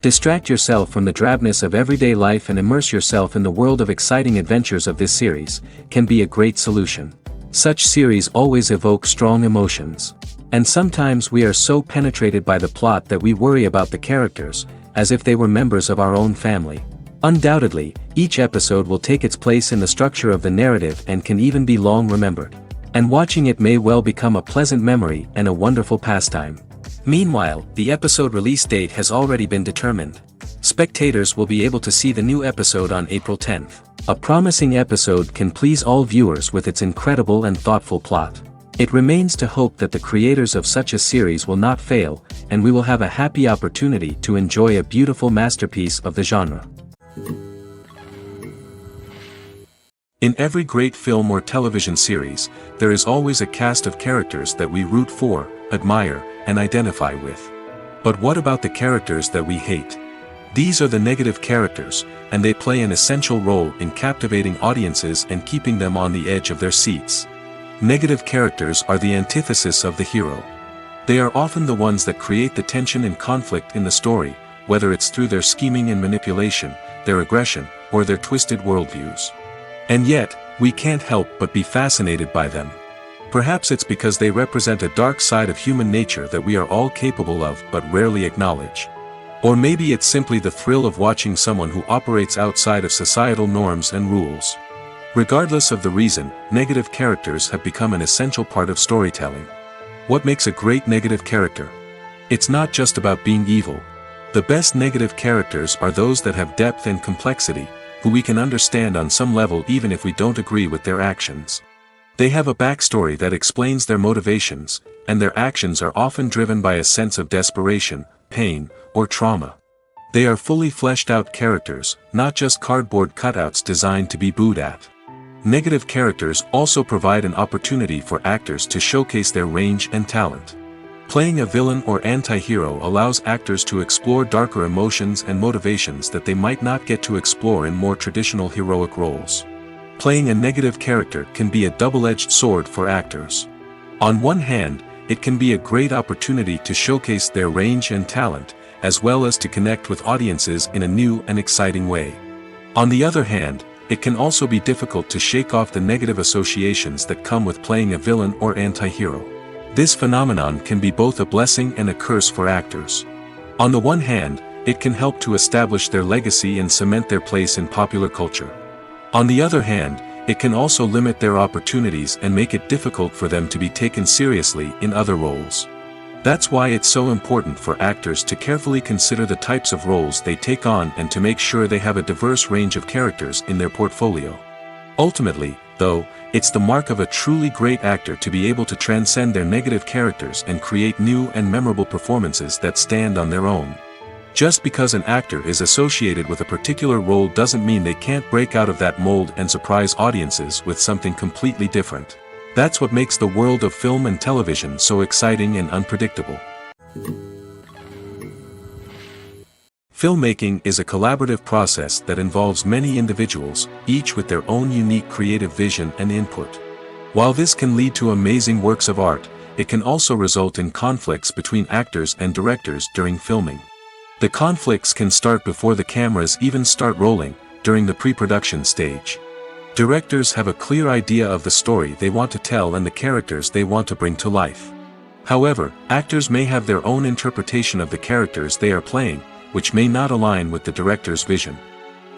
Distract yourself from the drabness of everyday life and immerse yourself in the world of exciting adventures of this series, can be a great solution. Such series always evoke strong emotions. And sometimes we are so penetrated by the plot that we worry about the characters, as if they were members of our own family. Undoubtedly, each episode will take its place in the structure of the narrative and can even be long remembered. And watching it may well become a pleasant memory and a wonderful pastime. Meanwhile, the episode release date has already been determined. Spectators will be able to see the new episode on April 10th. A promising episode can please all viewers with its incredible and thoughtful plot. It remains to hope that the creators of such a series will not fail, and we will have a happy opportunity to enjoy a beautiful masterpiece of the genre. In every great film or television series, there is always a cast of characters that we root for, admire, and identify with. But what about the characters that we hate? These are the negative characters, and they play an essential role in captivating audiences and keeping them on the edge of their seats. Negative characters are the antithesis of the hero. They are often the ones that create the tension and conflict in the story, whether it's through their scheming and manipulation, their aggression, or their twisted worldviews. And yet, we can't help but be fascinated by them. Perhaps it's because they represent a dark side of human nature that we are all capable of but rarely acknowledge. Or maybe it's simply the thrill of watching someone who operates outside of societal norms and rules. Regardless of the reason, negative characters have become an essential part of storytelling. What makes a great negative character? It's not just about being evil. The best negative characters are those that have depth and complexity, who we can understand on some level even if we don't agree with their actions. They have a backstory that explains their motivations, and their actions are often driven by a sense of desperation, pain, or trauma. They are fully fleshed out characters, not just cardboard cutouts designed to be booed at. Negative characters also provide an opportunity for actors to showcase their range and talent. Playing a villain or anti-hero allows actors to explore darker emotions and motivations that they might not get to explore in more traditional heroic roles. Playing a negative character can be a double-edged sword for actors. On one hand, it can be a great opportunity to showcase their range and talent, as well as to connect with audiences in a new and exciting way. On the other hand, it can also be difficult to shake off the negative associations that come with playing a villain or anti-hero. This phenomenon can be both a blessing and a curse for actors. On the one hand, it can help to establish their legacy and cement their place in popular culture. On the other hand, it can also limit their opportunities and make it difficult for them to be taken seriously in other roles. That's why it's so important for actors to carefully consider the types of roles they take on and to make sure they have a diverse range of characters in their portfolio. Ultimately, though, it's the mark of a truly great actor to be able to transcend their negative characters and create new and memorable performances that stand on their own. Just because an actor is associated with a particular role doesn't mean they can't break out of that mold and surprise audiences with something completely different. That's what makes the world of film and television so exciting and unpredictable. Filmmaking is a collaborative process that involves many individuals, each with their own unique creative vision and input. While this can lead to amazing works of art, it can also result in conflicts between actors and directors during filming. The conflicts can start before the cameras even start rolling, during the pre-production stage. Directors have a clear idea of the story they want to tell and the characters they want to bring to life. However, actors may have their own interpretation of the characters they are playing, which may not align with the director's vision.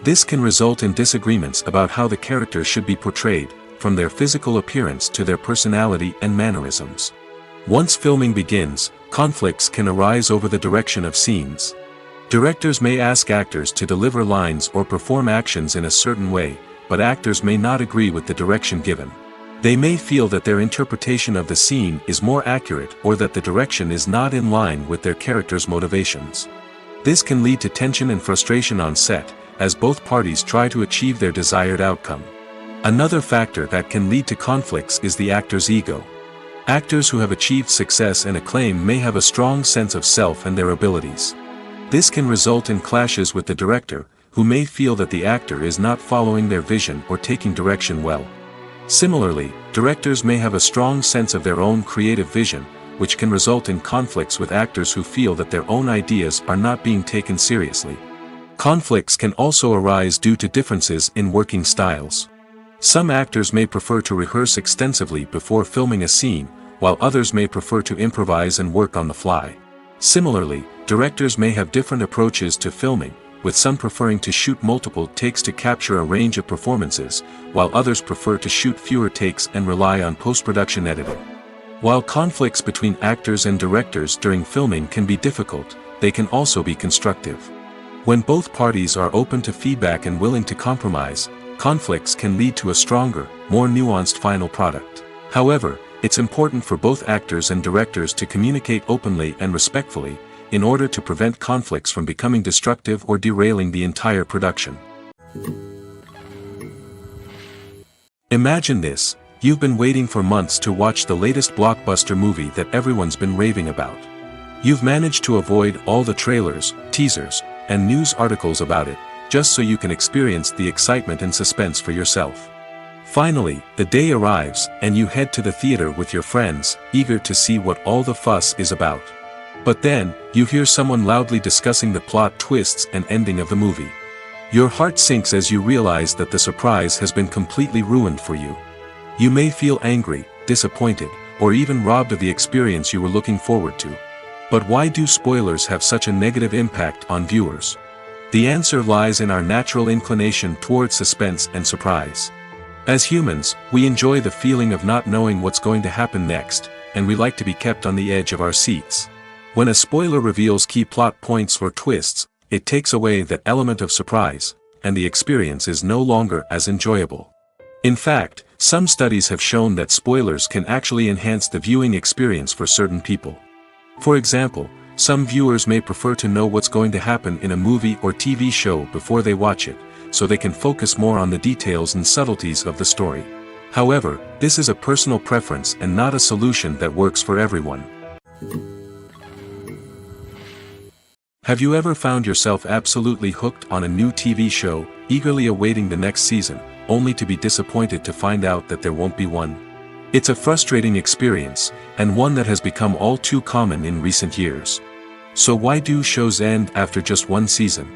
This can result in disagreements about how the characters should be portrayed, from their physical appearance to their personality and mannerisms. Once filming begins, conflicts can arise over the direction of scenes. Directors may ask actors to deliver lines or perform actions in a certain way, but actors may not agree with the direction given. They may feel that their interpretation of the scene is more accurate or that the direction is not in line with their character's motivations. This can lead to tension and frustration on set, as both parties try to achieve their desired outcome. Another factor that can lead to conflicts is the actor's ego. Actors who have achieved success and acclaim may have a strong sense of self and their abilities. This can result in clashes with the director, who may feel that the actor is not following their vision or taking direction well. Similarly, directors may have a strong sense of their own creative vision, which can result in conflicts with actors who feel that their own ideas are not being taken seriously. Conflicts can also arise due to differences in working styles. Some actors may prefer to rehearse extensively before filming a scene, while others may prefer to improvise and work on the fly. Similarly, directors may have different approaches to filming, with some preferring to shoot multiple takes to capture a range of performances, while others prefer to shoot fewer takes and rely on post-production editing. While conflicts between actors and directors during filming can be difficult, they can also be constructive. When both parties are open to feedback and willing to compromise, conflicts can lead to a stronger, more nuanced final product. However, it's important for both actors and directors to communicate openly and respectfully, in order to prevent conflicts from becoming destructive or derailing the entire production. Imagine this: you've been waiting for months to watch the latest blockbuster movie that everyone's been raving about. You've managed to avoid all the trailers, teasers, and news articles about it, just so you can experience the excitement and suspense for yourself. Finally, the day arrives, and you head to the theater with your friends, eager to see what all the fuss is about. But then, you hear someone loudly discussing the plot twists and ending of the movie. Your heart sinks as you realize that the surprise has been completely ruined for you. You may feel angry, disappointed, or even robbed of the experience you were looking forward to. But why do spoilers have such a negative impact on viewers? The answer lies in our natural inclination toward suspense and surprise. As humans, we enjoy the feeling of not knowing what's going to happen next, and we like to be kept on the edge of our seats. When a spoiler reveals key plot points or twists, it takes away that element of surprise, and the experience is no longer as enjoyable. In fact, some studies have shown that spoilers can actually enhance the viewing experience for certain people. For example, some viewers may prefer to know what's going to happen in a movie or TV show before they watch it, so they can focus more on the details and subtleties of the story. However, this is a personal preference and not a solution that works for everyone. Have you ever found yourself absolutely hooked on a new TV show, eagerly awaiting the next season, only to be disappointed to find out that there won't be one? It's a frustrating experience, and one that has become all too common in recent years. So why do shows end after just one season?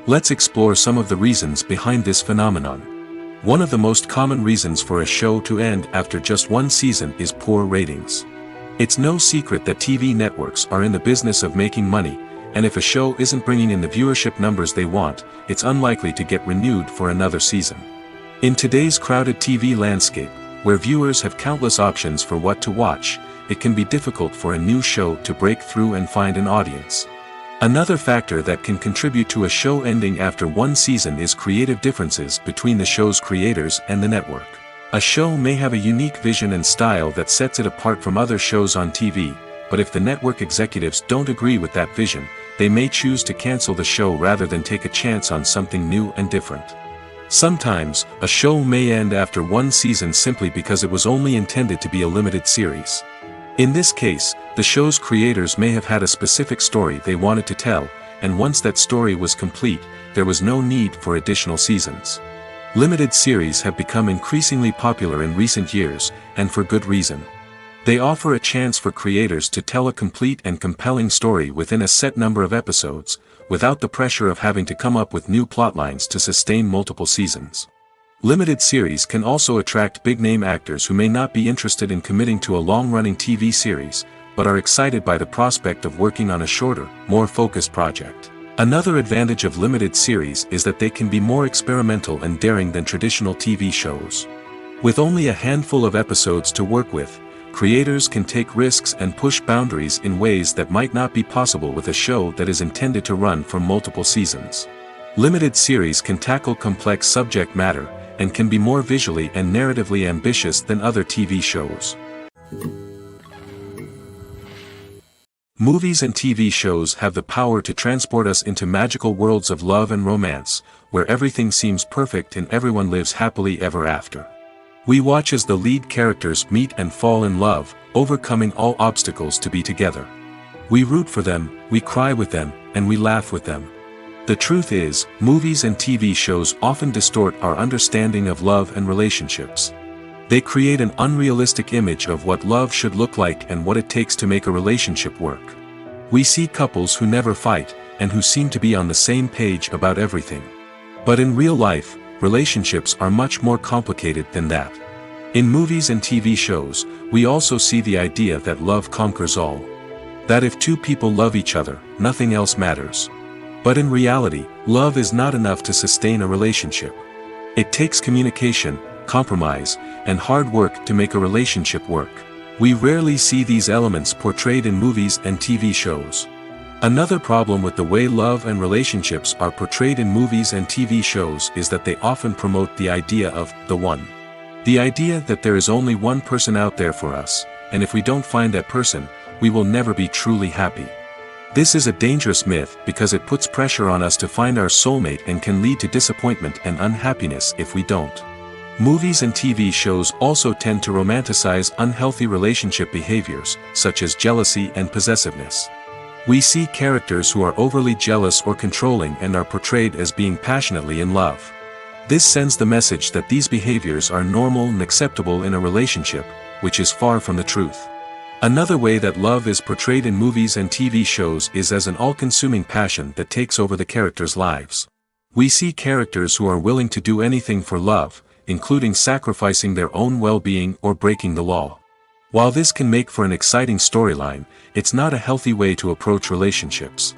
Let's explore some of the reasons behind this phenomenon. One of the most common reasons for a show to end after just one season is poor ratings. It's no secret that TV networks are in the business of making money, and if a show isn't bringing in the viewership numbers they want, it's unlikely to get renewed for another season. In today's crowded TV landscape, where viewers have countless options for what to watch, it can be difficult for a new show to break through and find an audience. Another factor that can contribute to a show ending after one season is creative differences between the show's creators and the network. A show may have a unique vision and style that sets it apart from other shows on TV, but if the network executives don't agree with that vision, they may choose to cancel the show rather than take a chance on something new and different. Sometimes, a show may end after one season simply because it was only intended to be a limited series. In this case, the show's creators may have had a specific story they wanted to tell, and once that story was complete, there was no need for additional seasons. Limited series have become increasingly popular in recent years, and for good reason. They offer a chance for creators to tell a complete and compelling story within a set number of episodes, without the pressure of having to come up with new plotlines to sustain multiple seasons. Limited series can also attract big-name actors who may not be interested in committing to a long-running TV series, but are excited by the prospect of working on a shorter, more focused project. Another advantage of limited series is that they can be more experimental and daring than traditional TV shows. With only a handful of episodes to work with, creators can take risks and push boundaries in ways that might not be possible with a show that is intended to run for multiple seasons. Limited series can tackle complex subject matter, and can be more visually and narratively ambitious than other TV shows. Movies and TV shows have the power to transport us into magical worlds of love and romance, where everything seems perfect and everyone lives happily ever after. We watch as the lead characters meet and fall in love, overcoming all obstacles to be together. We root for them, we cry with them, and we laugh with them. The truth is, movies and TV shows often distort our understanding of love and relationships. They create an unrealistic image of what love should look like and what it takes to make a relationship work. We see couples who never fight, and who seem to be on the same page about everything. But in real life, relationships are much more complicated than that. In movies and TV shows, we also see the idea that love conquers all. That if two people love each other, nothing else matters. But in reality, love is not enough to sustain a relationship. It takes communication, compromise, and hard work to make a relationship work. We rarely see these elements portrayed in movies and TV shows. Another problem with the way love and relationships are portrayed in movies and TV shows is that they often promote the idea of the one. The idea that there is only one person out there for us, and if we don't find that person, we will never be truly happy. This is a dangerous myth because it puts pressure on us to find our soulmate and can lead to disappointment and unhappiness if we don't. Movies and TV shows also tend to romanticize unhealthy relationship behaviors, such as jealousy and possessiveness. We see characters who are overly jealous or controlling and are portrayed as being passionately in love. This sends the message that these behaviors are normal and acceptable in a relationship, which is far from the truth. Another way that love is portrayed in movies and TV shows is as an all-consuming passion that takes over the characters' lives. We see characters who are willing to do anything for love, including sacrificing their own well-being or breaking the law. While this can make for an exciting storyline, it's not a healthy way to approach relationships.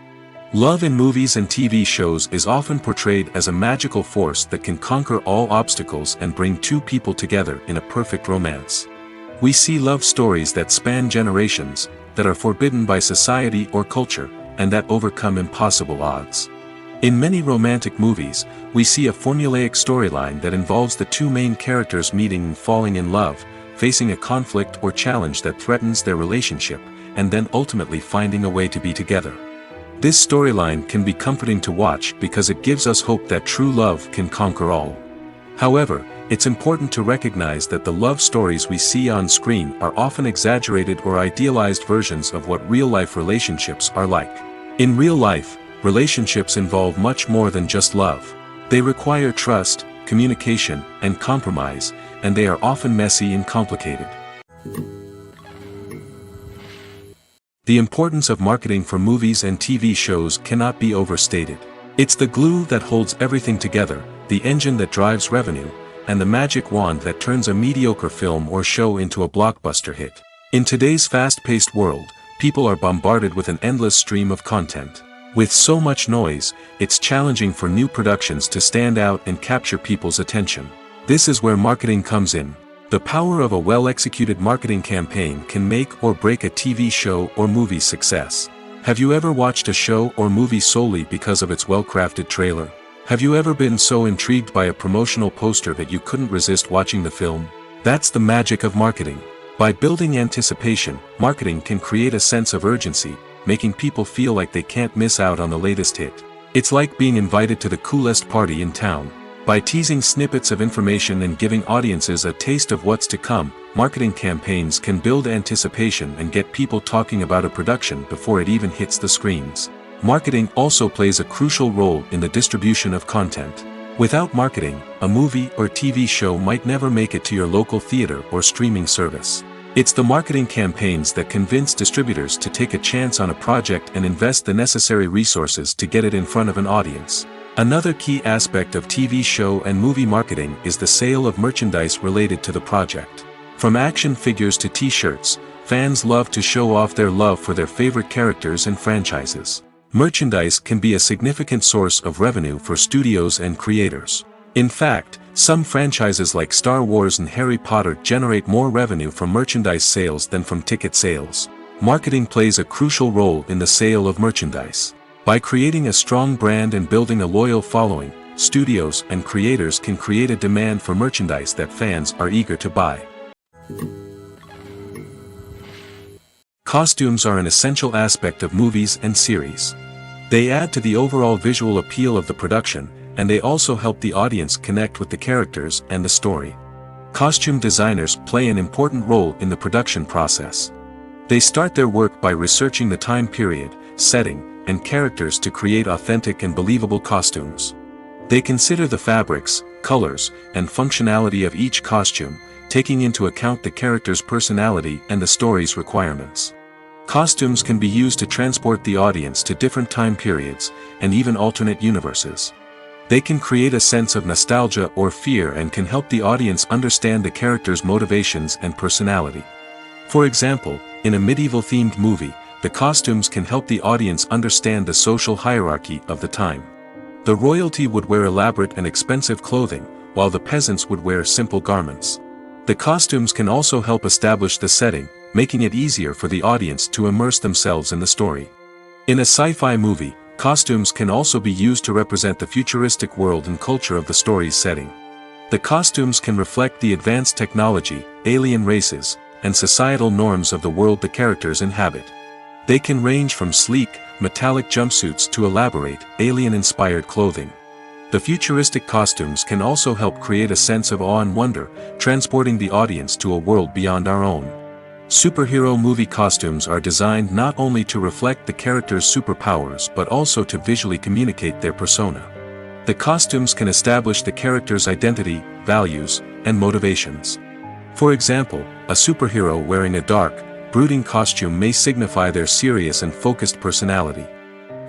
Love in movies and TV shows is often portrayed as a magical force that can conquer all obstacles and bring two people together in a perfect romance. We see love stories that span generations, that are forbidden by society or culture, and that overcome impossible odds. In many romantic movies, we see a formulaic storyline that involves the two main characters meeting and falling in love, facing a conflict or challenge that threatens their relationship, and then ultimately finding a way to be together. This storyline can be comforting to watch because it gives us hope that true love can conquer all. However, it's important to recognize that the love stories we see on screen are often exaggerated or idealized versions of what real-life relationships are like. In real life, relationships involve much more than just love. They require trust, communication, and compromise, and they are often messy and complicated. The importance of marketing for movies and TV shows cannot be overstated. It's the glue that holds everything together, the engine that drives revenue, and the magic wand that turns a mediocre film or show into a blockbuster hit. In today's fast-paced world, people are bombarded with an endless stream of content. With so much noise, it's challenging for new productions to stand out and capture people's attention. This is where marketing comes in. The power of a well-executed marketing campaign can make or break a TV show or movie's success. Have you ever watched a show or movie solely because of its well-crafted trailer? Have you ever been so intrigued by a promotional poster that you couldn't resist watching the film? That's the magic of marketing. By building anticipation, marketing can create a sense of urgency, making people feel like they can't miss out on the latest hit. It's like being invited to the coolest party in town. By teasing snippets of information and giving audiences a taste of what's to come, marketing campaigns can build anticipation and get people talking about a production before it even hits the screens. Marketing also plays a crucial role in the distribution of content. Without marketing, a movie or TV show might never make it to your local theater or streaming service. It's the marketing campaigns that convince distributors to take a chance on a project and invest the necessary resources to get it in front of an audience. Another key aspect of TV show and movie marketing is the sale of merchandise related to the project. From action figures to t-shirts, fans love to show off their love for their favorite characters and franchises. Merchandise can be a significant source of revenue for studios and creators. In fact, some franchises like Star Wars and Harry Potter generate more revenue from merchandise sales than from ticket sales. Marketing plays a crucial role in the sale of merchandise. By creating a strong brand and building a loyal following, studios and creators can create a demand for merchandise that fans are eager to buy. Costumes are an essential aspect of movies and series. They add to the overall visual appeal of the production, and they also help the audience connect with the characters and the story. Costume designers play an important role in the production process. They start their work by researching the time period, setting, and characters to create authentic and believable costumes. They consider the fabrics, colors, and functionality of each costume, taking into account the character's personality and the story's requirements. Costumes can be used to transport the audience to different time periods, and even alternate universes. They can create a sense of nostalgia or fear and can help the audience understand the character's motivations and personality. For example, in a medieval-themed movie, the costumes can help the audience understand the social hierarchy of the time. The royalty would wear elaborate and expensive clothing, while the peasants would wear simple garments. The costumes can also help establish the setting, making it easier for the audience to immerse themselves in the story. In a sci-fi movie, costumes can also be used to represent the futuristic world and culture of the story's setting. The costumes can reflect the advanced technology, alien races, and societal norms of the world the characters inhabit. They can range from sleek, metallic jumpsuits to elaborate, alien-inspired clothing. The futuristic costumes can also help create a sense of awe and wonder, transporting the audience to a world beyond our own. Superhero movie costumes are designed not only to reflect the character's superpowers but also to visually communicate their persona. The costumes can establish the character's identity, values, and motivations. For example, a superhero wearing a dark, brooding costume may signify their serious and focused personality.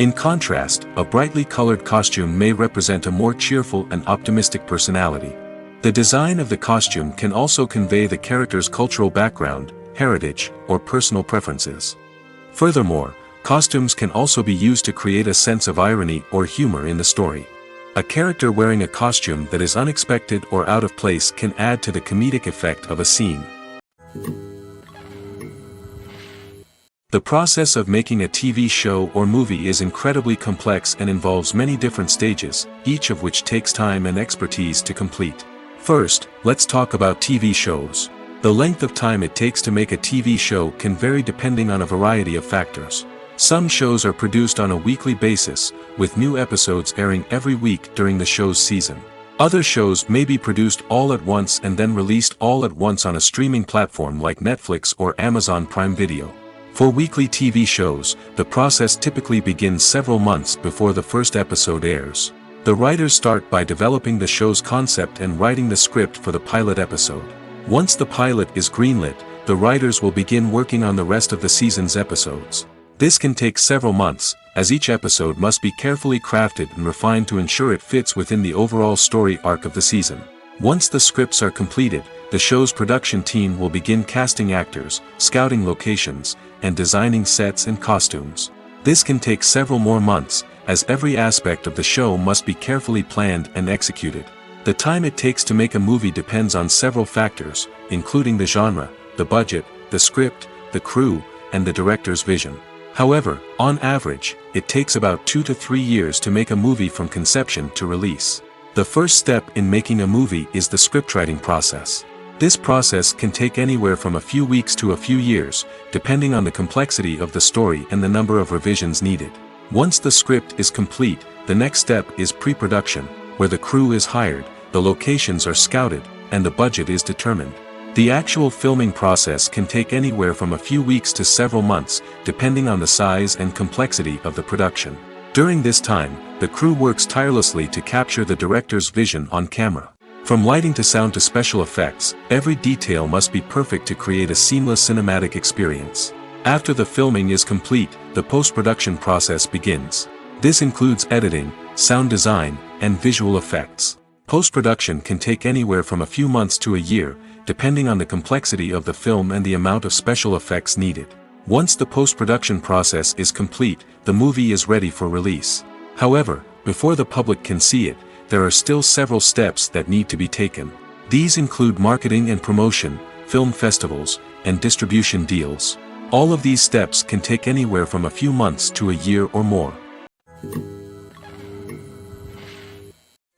In contrast, a brightly colored costume may represent a more cheerful and optimistic personality. The design of the costume can also convey the character's cultural background, heritage, or personal preferences. Furthermore, costumes can also be used to create a sense of irony or humor in the story. A character wearing a costume that is unexpected or out of place can add to the comedic effect of a scene. The process of making a TV show or movie is incredibly complex and involves many different stages, each of which takes time and expertise to complete. First, let's talk about TV shows. The length of time it takes to make a TV show can vary depending on a variety of factors. Some shows are produced on a weekly basis, with new episodes airing every week during the show's season. Other shows may be produced all at once and then released all at once on a streaming platform like Netflix or Amazon Prime Video. For weekly TV shows, the process typically begins several months before the first episode airs. The writers start by developing the show's concept and writing the script for the pilot episode. Once the pilot is greenlit, the writers will begin working on the rest of the season's episodes. This can take several months, as each episode must be carefully crafted and refined to ensure it fits within the overall story arc of the season. Once the scripts are completed, the show's production team will begin casting actors, scouting locations, and designing sets and costumes. This can take several more months, as every aspect of the show must be carefully planned and executed. The time it takes to make a movie depends on several factors, including the genre, the budget, the script, the crew, and the director's vision. However, on average, it takes about 2 to 3 years to make a movie from conception to release. The first step in making a movie is the scriptwriting process. This process can take anywhere from a few weeks to a few years, depending on the complexity of the story and the number of revisions needed. Once the script is complete, the next step is pre-production, where the crew is hired, the locations are scouted, and the budget is determined. The actual filming process can take anywhere from a few weeks to several months, depending on the size and complexity of the production. During this time, the crew works tirelessly to capture the director's vision on camera. From lighting to sound to special effects, every detail must be perfect to create a seamless cinematic experience. After the filming is complete, the post-production process begins. This includes editing, sound design, and visual effects. Post-production can take anywhere from a few months to a year, depending on the complexity of the film and the amount of special effects needed. Once the post-production process is complete, the movie is ready for release. However, before the public can see it, there are still several steps that need to be taken. These include marketing and promotion, film festivals, and distribution deals. All of these steps can take anywhere from a few months to a year or more.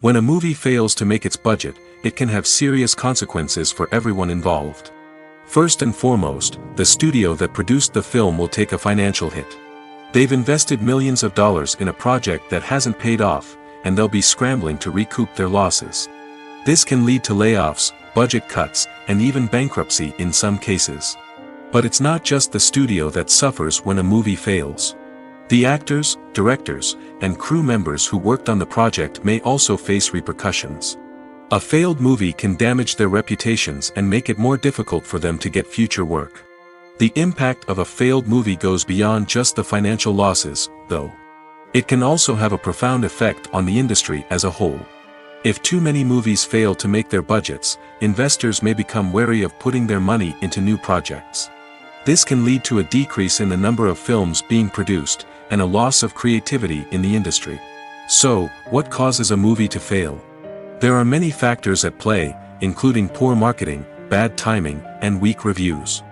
When a movie fails to make its budget, it can have serious consequences for everyone involved. First and foremost, the studio that produced the film will take a financial hit. They've invested millions of dollars in a project that hasn't paid off, and they'll be scrambling to recoup their losses. This can lead to layoffs, budget cuts, and even bankruptcy in some cases. But it's not just the studio that suffers when a movie fails. The actors, directors, and crew members who worked on the project may also face repercussions. A failed movie can damage their reputations and make it more difficult for them to get future work. The impact of a failed movie goes beyond just the financial losses, though. It can also have a profound effect on the industry as a whole. If too many movies fail to make their budgets, investors may become wary of putting their money into new projects. This can lead to a decrease in the number of films being produced, and a loss of creativity in the industry. So, what causes a movie to fail? There are many factors at play, including poor marketing, bad timing, and weak reviews.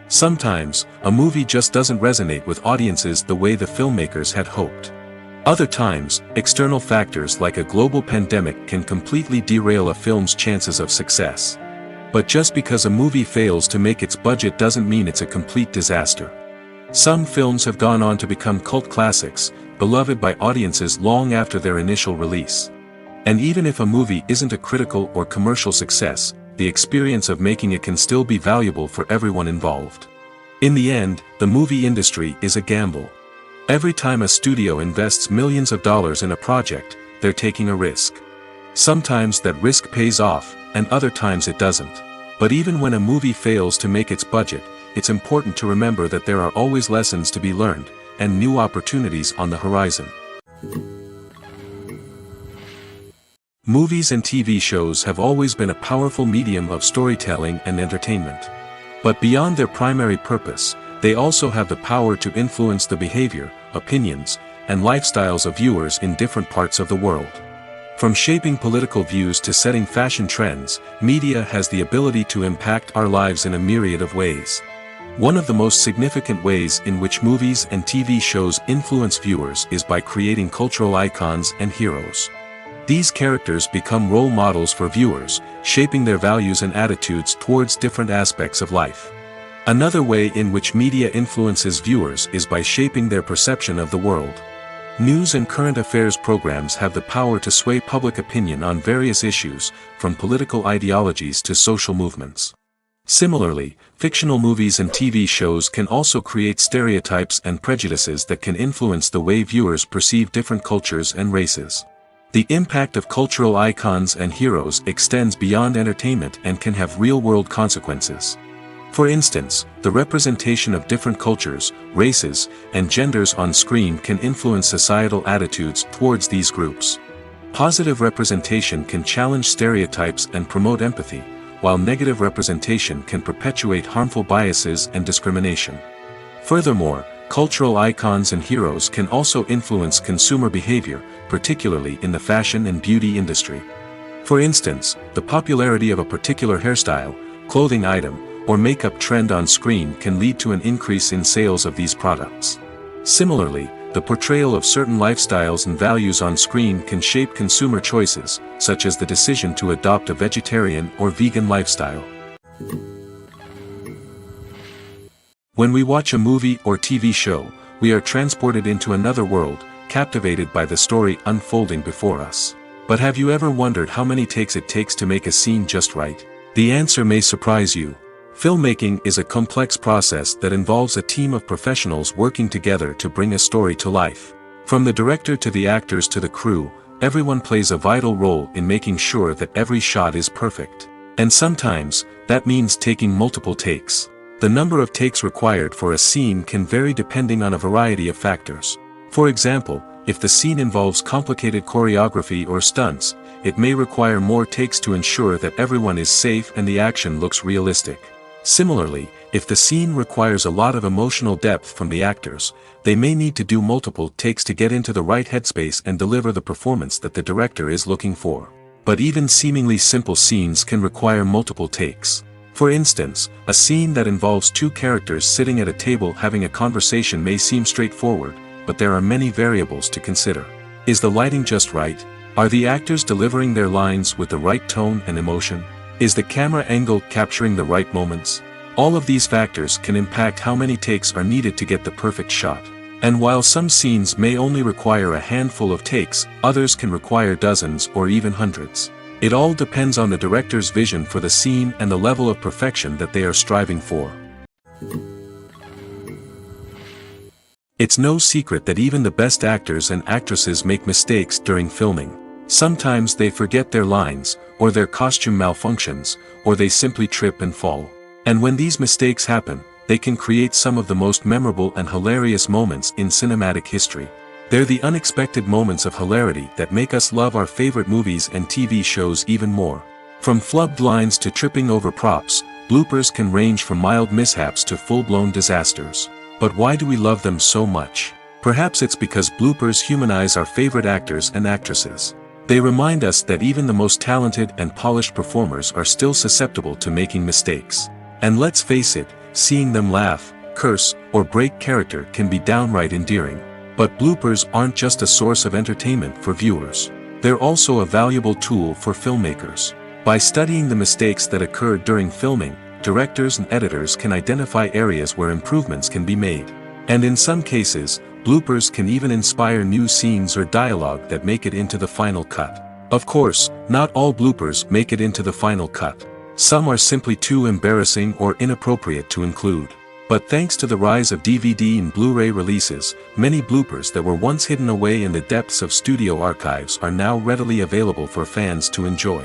Sometimes, a movie just doesn't resonate with audiences the way the filmmakers had hoped. Other times, external factors like a global pandemic can completely derail a film's chances of success. But just because a movie fails to make its budget doesn't mean it's a complete disaster. Some films have gone on to become cult classics, beloved by audiences long after their initial release. And even if a movie isn't a critical or commercial success, the experience of making it can still be valuable for everyone involved. In the end, the movie industry is a gamble. Every time a studio invests millions of dollars in a project, they're taking a risk. Sometimes that risk pays off, and other times it doesn't. But even when a movie fails to make its budget, it's important to remember that there are always lessons to be learned, and new opportunities on the horizon. Movies and TV shows have always been a powerful medium of storytelling and entertainment. But beyond their primary purpose, they also have the power to influence the behavior, opinions, and lifestyles of viewers in different parts of the world. From shaping political views to setting fashion trends, media has the ability to impact our lives in a myriad of ways. One of the most significant ways in which movies and TV shows influence viewers is by creating cultural icons and heroes. These characters become role models for viewers, shaping their values and attitudes towards different aspects of life. Another way in which media influences viewers is by shaping their perception of the world. News and current affairs programs have the power to sway public opinion on various issues, from political ideologies to social movements. Similarly, fictional movies and TV shows can also create stereotypes and prejudices that can influence the way viewers perceive different cultures and races. The impact of cultural icons and heroes extends beyond entertainment and can have real-world consequences. For instance, the representation of different cultures, races, and genders on screen can influence societal attitudes towards these groups. Positive representation can challenge stereotypes and promote empathy, while negative representation can perpetuate harmful biases and discrimination. Furthermore, cultural icons and heroes can also influence consumer behavior, particularly in the fashion and beauty industry. For instance, the popularity of a particular hairstyle, clothing item, or makeup trend on screen can lead to an increase in sales of these products. Similarly, the portrayal of certain lifestyles and values on screen can shape consumer choices, such as the decision to adopt a vegetarian or vegan lifestyle. When we watch a movie or TV show, we are transported into another world, captivated by the story unfolding before us. But have you ever wondered how many takes it takes to make a scene just right? The answer may surprise you. Filmmaking is a complex process that involves a team of professionals working together to bring a story to life. From the director to the actors to the crew, everyone plays a vital role in making sure that every shot is perfect. And sometimes, that means taking multiple takes. The number of takes required for a scene can vary depending on a variety of factors. For example, if the scene involves complicated choreography or stunts, it may require more takes to ensure that everyone is safe and the action looks realistic. Similarly, if the scene requires a lot of emotional depth from the actors, they may need to do multiple takes to get into the right headspace and deliver the performance that the director is looking for. But even seemingly simple scenes can require multiple takes. For instance, a scene that involves two characters sitting at a table having a conversation may seem straightforward, but there are many variables to consider. Is the lighting just right? Are the actors delivering their lines with the right tone and emotion? Is the camera angle capturing the right moments? All of these factors can impact how many takes are needed to get the perfect shot. And while some scenes may only require a handful of takes, others can require dozens or even hundreds. It all depends on the director's vision for the scene and the level of perfection that they are striving for. It's no secret that even the best actors and actresses make mistakes during filming. Sometimes they forget their lines, or their costume malfunctions, or they simply trip and fall. And when these mistakes happen, they can create some of the most memorable and hilarious moments in cinematic history. They're the unexpected moments of hilarity that make us love our favorite movies and TV shows even more. From flubbed lines to tripping over props, bloopers can range from mild mishaps to full-blown disasters. But why do we love them so much? Perhaps it's because bloopers humanize our favorite actors and actresses. They remind us that even the most talented and polished performers are still susceptible to making mistakes. And let's face it, seeing them laugh, curse, or break character can be downright endearing. But bloopers aren't just a source of entertainment for viewers. They're also a valuable tool for filmmakers. By studying the mistakes that occurred during filming, directors and editors can identify areas where improvements can be made. And in some cases, bloopers can even inspire new scenes or dialogue that make it into the final cut. Of course, not all bloopers make it into the final cut. Some are simply too embarrassing or inappropriate to include. But thanks to the rise of DVD and Blu-ray releases, many bloopers that were once hidden away in the depths of studio archives are now readily available for fans to enjoy.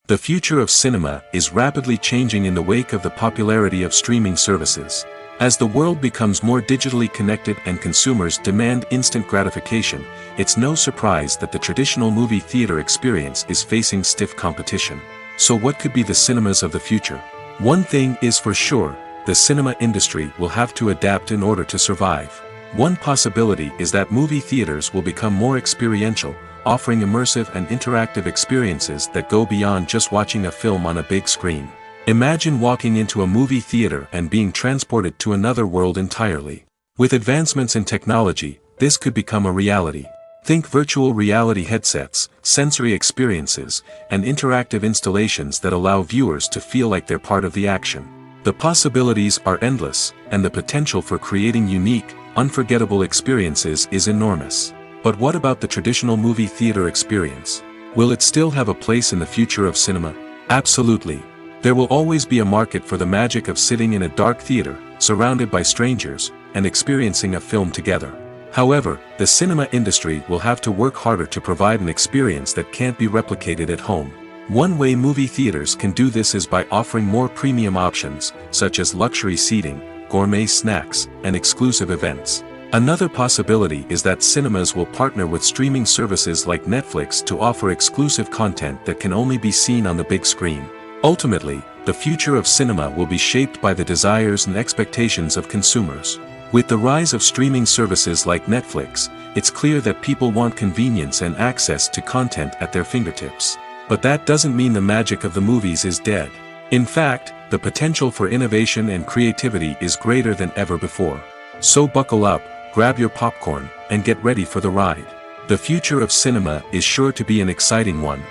The future of cinema is rapidly changing in the wake of the popularity of streaming services. As the world becomes more digitally connected and consumers demand instant gratification, it's no surprise that the traditional movie theater experience is facing stiff competition. So what could be the cinemas of the future? One thing is for sure, the cinema industry will have to adapt in order to survive. One possibility is that movie theaters will become more experiential, offering immersive and interactive experiences that go beyond just watching a film on a big screen. Imagine walking into a movie theater and being transported to another world entirely. With advancements in technology, this could become a reality. Think virtual reality headsets, sensory experiences, and interactive installations that allow viewers to feel like they're part of the action. The possibilities are endless, and the potential for creating unique, unforgettable experiences is enormous. But what about the traditional movie theater experience? Will it still have a place in the future of cinema? Absolutely. There will always be a market for the magic of sitting in a dark theater, surrounded by strangers, and experiencing a film together. However, the cinema industry will have to work harder to provide an experience that can't be replicated at home. One way movie theaters can do this is by offering more premium options, such as luxury seating, gourmet snacks, and exclusive events. Another possibility is that cinemas will partner with streaming services like Netflix to offer exclusive content that can only be seen on the big screen. Ultimately, the future of cinema will be shaped by the desires and expectations of consumers. With the rise of streaming services like Netflix, it's clear that people want convenience and access to content at their fingertips. But that doesn't mean the magic of the movies is dead. In fact, the potential for innovation and creativity is greater than ever before. So buckle up, grab your popcorn, and get ready for the ride. The future of cinema is sure to be an exciting one.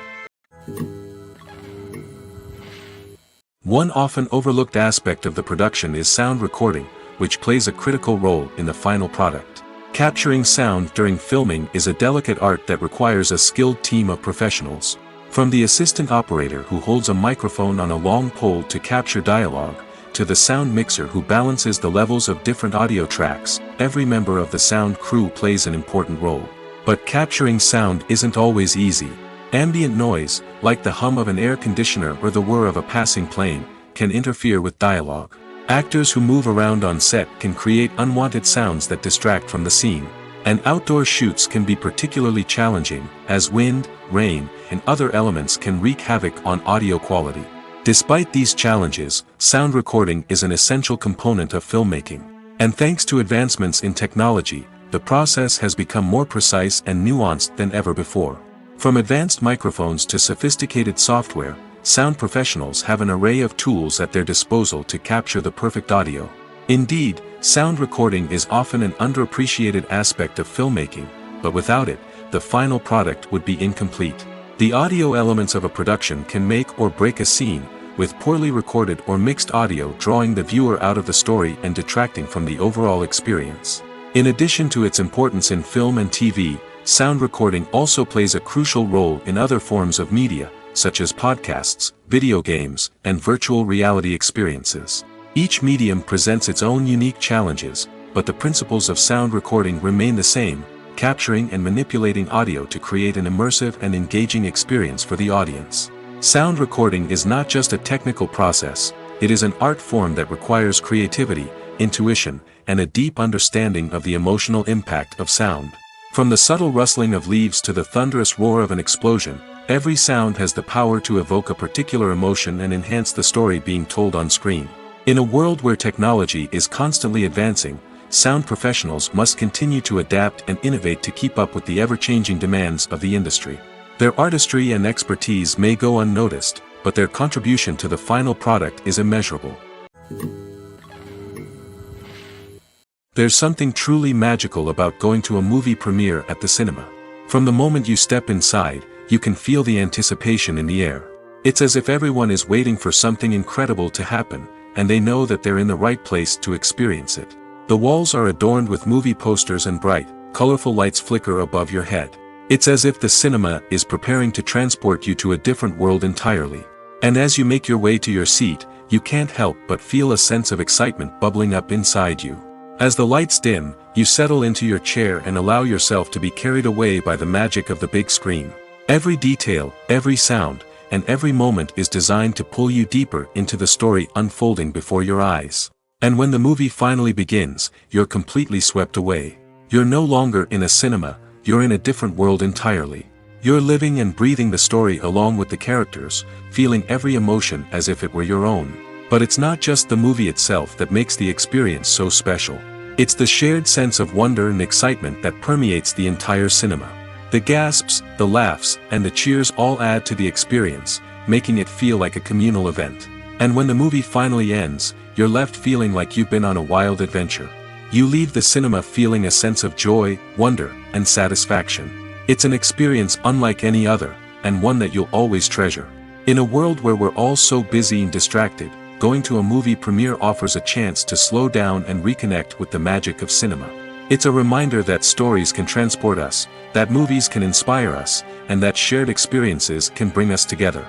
One often overlooked aspect of the production is sound recording, which plays a critical role in the final product. Capturing sound during filming is a delicate art that requires a skilled team of professionals. From the assistant operator who holds a microphone on a long pole to capture dialogue, to the sound mixer who balances the levels of different audio tracks, every member of the sound crew plays an important role. But capturing sound isn't always easy. Ambient noise, like the hum of an air conditioner or the whir of a passing plane, can interfere with dialogue. Actors who move around on set can create unwanted sounds that distract from the scene. And outdoor shoots can be particularly challenging, as wind, rain, and other elements can wreak havoc on audio quality. Despite these challenges, sound recording is an essential component of filmmaking. And thanks to advancements in technology, the process has become more precise and nuanced than ever before. From advanced microphones to sophisticated software, sound professionals have an array of tools at their disposal to capture the perfect audio. Indeed, sound recording is often an underappreciated aspect of filmmaking, but without it, the final product would be incomplete. The audio elements of a production can make or break a scene, with poorly recorded or mixed audio drawing the viewer out of the story and detracting from the overall experience. In addition to its importance in film and TV, sound recording also plays a crucial role in other forms of media, such as podcasts, video games, and virtual reality experiences. Each medium presents its own unique challenges, but the principles of sound recording remain the same: capturing and manipulating audio to create an immersive and engaging experience for the audience. Sound recording is not just a technical process, it is an art form that requires creativity, intuition, and a deep understanding of the emotional impact of sound. From the subtle rustling of leaves to the thunderous roar of an explosion, every sound has the power to evoke a particular emotion and enhance the story being told on screen. In a world where technology is constantly advancing, sound professionals must continue to adapt and innovate to keep up with the ever-changing demands of the industry. Their artistry and expertise may go unnoticed, but their contribution to the final product is immeasurable. There's something truly magical about going to a movie premiere at the cinema. From the moment you step inside, you can feel the anticipation in the air. It's as if everyone is waiting for something incredible to happen, and they know that they're in the right place to experience it. The walls are adorned with movie posters and bright, colorful lights flicker above your head. It's as if the cinema is preparing to transport you to a different world entirely. And as you make your way to your seat, you can't help but feel a sense of excitement bubbling up inside you. As the lights dim, you settle into your chair and allow yourself to be carried away by the magic of the big screen. Every detail, every sound, and every moment is designed to pull you deeper into the story unfolding before your eyes. And when the movie finally begins, you're completely swept away. You're no longer in a cinema, you're in a different world entirely. You're living and breathing the story along with the characters, feeling every emotion as if it were your own. But it's not just the movie itself that makes the experience so special. It's the shared sense of wonder and excitement that permeates the entire cinema. The gasps, the laughs, and the cheers all add to the experience, making it feel like a communal event. And when the movie finally ends, you're left feeling like you've been on a wild adventure. You leave the cinema feeling a sense of joy, wonder, and satisfaction. It's an experience unlike any other, and one that you'll always treasure. In a world where we're all so busy and distracted, going to a movie premiere offers a chance to slow down and reconnect with the magic of cinema. It's a reminder that stories can transport us, that movies can inspire us, and that shared experiences can bring us together.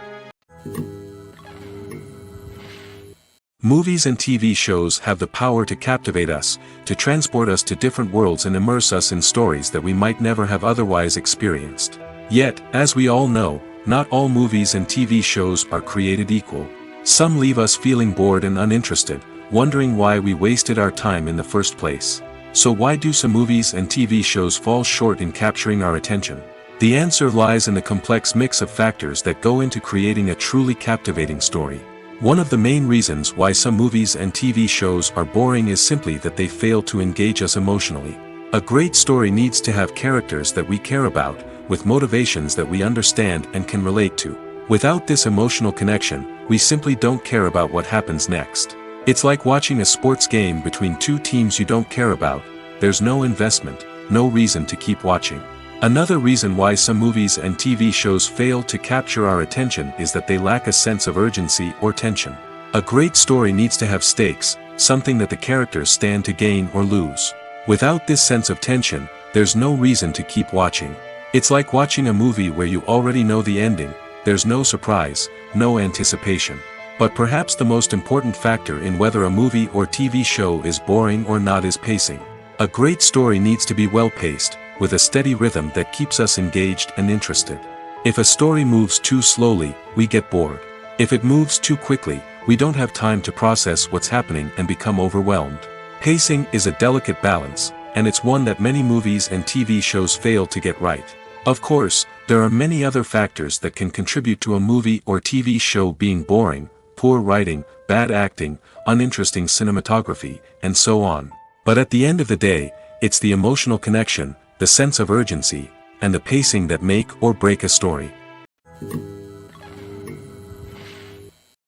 Movies and TV shows have the power to captivate us, to transport us to different worlds and immerse us in stories that we might never have otherwise experienced. Yet, as we all know, not all movies and TV shows are created equal. Some leave us feeling bored and uninterested, wondering why we wasted our time in the first place. So why do some movies and TV shows fall short in capturing our attention? The answer lies in the complex mix of factors that go into creating a truly captivating story. One of the main reasons why some movies and TV shows are boring is simply that they fail to engage us emotionally. A great story needs to have characters that we care about, with motivations that we understand and can relate to. Without this emotional connection, we simply don't care about what happens next. It's like watching a sports game between two teams you don't care about. There's no investment, no reason to keep watching. Another reason why some movies and TV shows fail to capture our attention is that they lack a sense of urgency or tension. A great story needs to have stakes, something that the characters stand to gain or lose. Without this sense of tension, there's no reason to keep watching. It's like watching a movie where you already know the ending. There's no surprise, no anticipation. But perhaps the most important factor in whether a movie or TV show is boring or not is pacing. A great story needs to be well-paced, with a steady rhythm that keeps us engaged and interested. If a story moves too slowly, we get bored. If it moves too quickly, we don't have time to process what's happening and become overwhelmed. Pacing is a delicate balance, and it's one that many movies and TV shows fail to get right. Of course, there are many other factors that can contribute to a movie or TV show being boring: poor writing, bad acting, uninteresting cinematography, and so on. But at the end of the day, it's the emotional connection, the sense of urgency, and the pacing that make or break a story.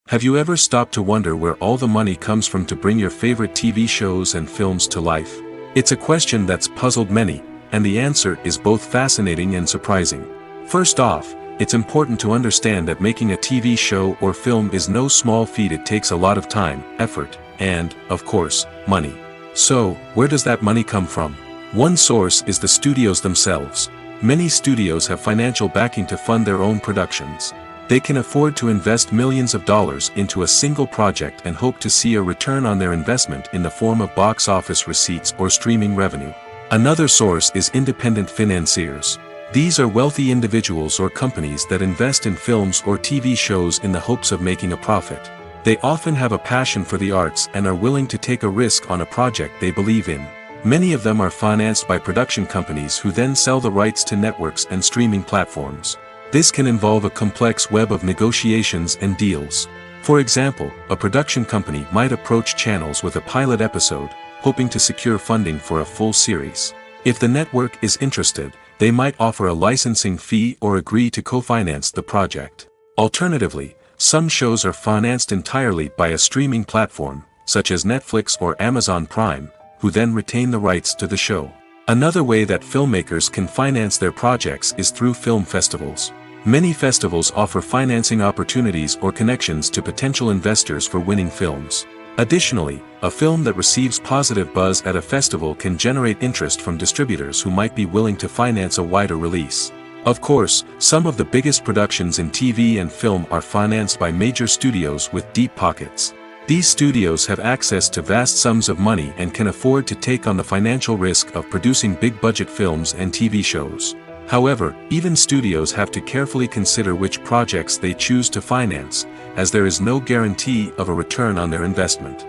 Have you ever stopped to wonder where all the money comes from to bring your favorite TV shows and films to life? It's a question that's puzzled many, and the answer is both fascinating and surprising. First off, it's important to understand that making a TV show or film is no small feat. It takes a lot of time, effort, and, of course, money. So, where does that money come from? One source is the studios themselves. Many studios have financial backing to fund their own productions. They can afford to invest millions of dollars into a single project and hope to see a return on their investment in the form of box office receipts or streaming revenue. Another source is independent financiers. These are wealthy individuals or companies that invest in films or TV shows in the hopes of making a profit. They often have a passion for the arts and are willing to take a risk on a project they believe in. Many of them are financed by production companies who then sell the rights to networks and streaming platforms. This can involve a complex web of negotiations and deals. For example, a production company might approach channels with a pilot episode, hoping to secure funding for a full series. If the network is interested, they might offer a licensing fee or agree to co-finance the project. Alternatively, some shows are financed entirely by a streaming platform, such as Netflix or Amazon Prime, who then retain the rights to the show. Another way that filmmakers can finance their projects is through film festivals. Many festivals offer financing opportunities or connections to potential investors for winning films. Additionally, a film that receives positive buzz at a festival can generate interest from distributors who might be willing to finance a wider release. Of course, some of the biggest productions in TV and film are financed by major studios with deep pockets. These studios have access to vast sums of money and can afford to take on the financial risk of producing big-budget films and TV shows. However, even studios have to carefully consider which projects they choose to finance, as there is no guarantee of a return on their investment.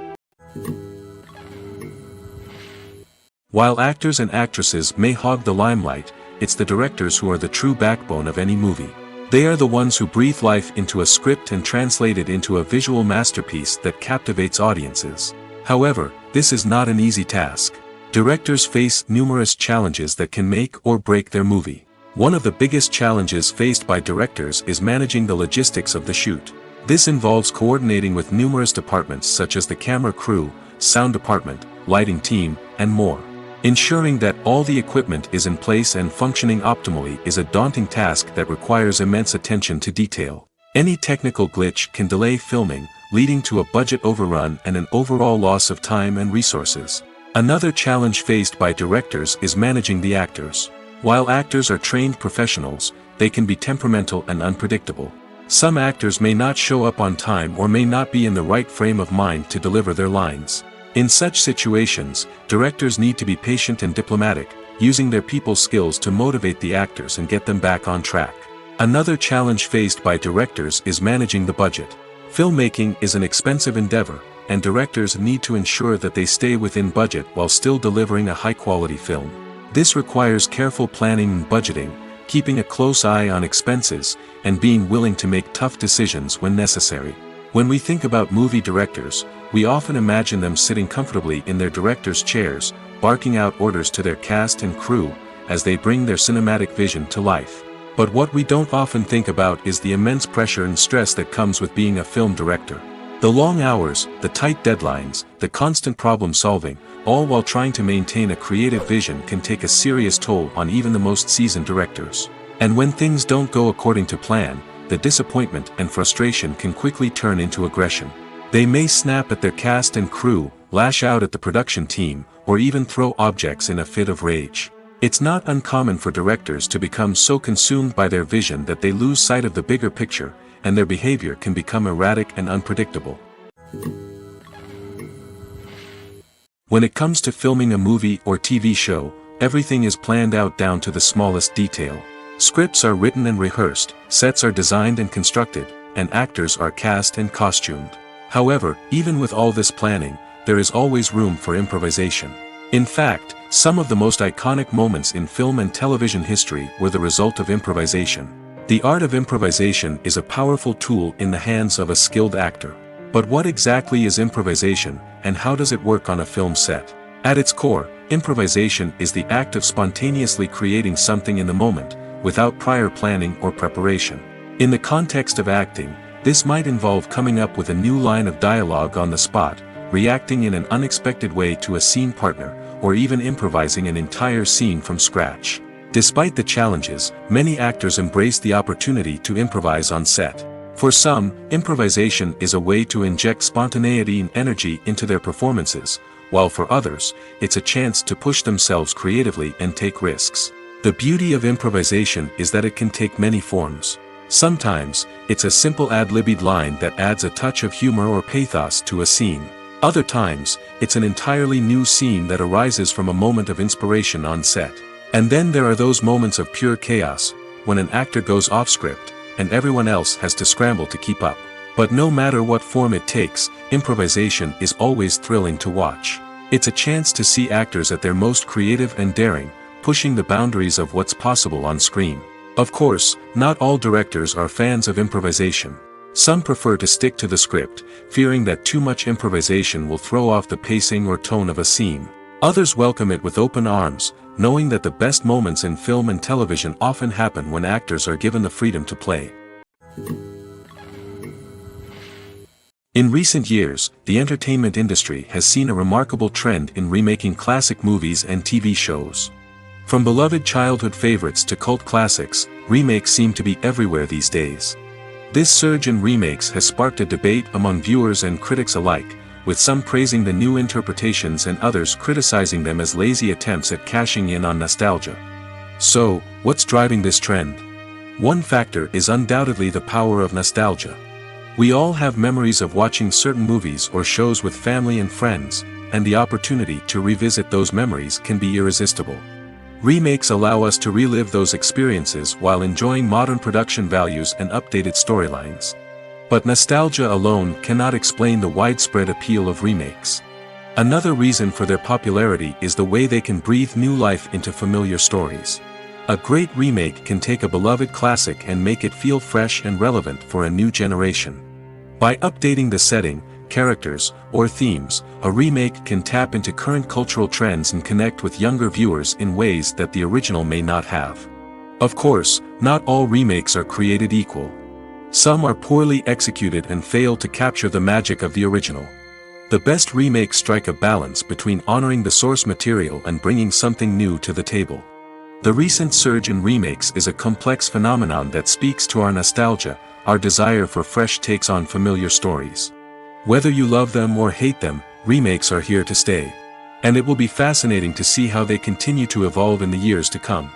While actors and actresses may hog the limelight, it's the directors who are the true backbone of any movie. They are the ones who breathe life into a script and translate it into a visual masterpiece that captivates audiences. However, this is not an easy task. Directors face numerous challenges that can make or break their movie. One of the biggest challenges faced by directors is managing the logistics of the shoot. This involves coordinating with numerous departments such as the camera crew, sound department, lighting team, and more. Ensuring that all the equipment is in place and functioning optimally is a daunting task that requires immense attention to detail. Any technical glitch can delay filming, leading to a budget overrun and an overall loss of time and resources. Another challenge faced by directors is managing the actors. While actors are trained professionals, they can be temperamental and unpredictable. Some actors may not show up on time or may not be in the right frame of mind to deliver their lines. In such situations, directors need to be patient and diplomatic, using their people skills to motivate the actors and get them back on track. Another challenge faced by directors is managing the budget. Filmmaking is an expensive endeavor, and directors need to ensure that they stay within budget while still delivering a high-quality film. This requires careful planning and budgeting, keeping a close eye on expenses, and being willing to make tough decisions when necessary. When we think about movie directors, we often imagine them sitting comfortably in their director's chairs, barking out orders to their cast and crew, as they bring their cinematic vision to life. But what we don't often think about is the immense pressure and stress that comes with being a film director. The long hours, the tight deadlines, the constant problem solving, all while trying to maintain a creative vision can take a serious toll on even the most seasoned directors. And when things don't go according to plan, the disappointment and frustration can quickly turn into aggression. They may snap at their cast and crew, lash out at the production team, or even throw objects in a fit of rage. It's not uncommon for directors to become so consumed by their vision that they lose sight of the bigger picture, and their behavior can become erratic and unpredictable. When it comes to filming a movie or TV show, everything is planned out down to the smallest detail. Scripts are written and rehearsed, sets are designed and constructed, and actors are cast and costumed. However, even with all this planning, there is always room for improvisation. In fact, some of the most iconic moments in film and television history were the result of improvisation. The art of improvisation is a powerful tool in the hands of a skilled actor. But what exactly is improvisation, and how does it work on a film set? At its core, improvisation is the act of spontaneously creating something in the moment, without prior planning or preparation. In the context of acting, this might involve coming up with a new line of dialogue on the spot, reacting in an unexpected way to a scene partner, or even improvising an entire scene from scratch. Despite the challenges, many actors embrace the opportunity to improvise on set. For some, improvisation is a way to inject spontaneity and energy into their performances, while for others, it's a chance to push themselves creatively and take risks. The beauty of improvisation is that it can take many forms. Sometimes, it's a simple ad-libbed line that adds a touch of humor or pathos to a scene. Other times, it's an entirely new scene that arises from a moment of inspiration on set. And then there are those moments of pure chaos, when an actor goes off script, and everyone else has to scramble to keep up. But no matter what form it takes, improvisation is always thrilling to watch. It's a chance to see actors at their most creative and daring, pushing the boundaries of what's possible on screen. Of course, not all directors are fans of improvisation. Some prefer to stick to the script, fearing that too much improvisation will throw off the pacing or tone of a scene. Others welcome it with open arms, knowing that the best moments in film and television often happen when actors are given the freedom to play. In recent years, the entertainment industry has seen a remarkable trend in remaking classic movies and TV shows. From beloved childhood favorites to cult classics, remakes seem to be everywhere these days. This surge in remakes has sparked a debate among viewers and critics alike, with some praising the new interpretations and others criticizing them as lazy attempts at cashing in on nostalgia. So, what's driving this trend? One factor is undoubtedly the power of nostalgia. We all have memories of watching certain movies or shows with family and friends, and the opportunity to revisit those memories can be irresistible. Remakes allow us to relive those experiences while enjoying modern production values and updated storylines. But nostalgia alone cannot explain the widespread appeal of remakes. Another reason for their popularity is the way they can breathe new life into familiar stories. A great remake can take a beloved classic and make it feel fresh and relevant for a new generation. By updating the setting, characters, or themes, a remake can tap into current cultural trends and connect with younger viewers in ways that the original may not have. Of course, not all remakes are created equal. Some are poorly executed and fail to capture the magic of the original. The best remakes strike a balance between honoring the source material and bringing something new to the table. The recent surge in remakes is a complex phenomenon that speaks to our nostalgia, our desire for fresh takes on familiar stories. Whether you love them or hate them, remakes are here to stay. And it will be fascinating to see how they continue to evolve in the years to come.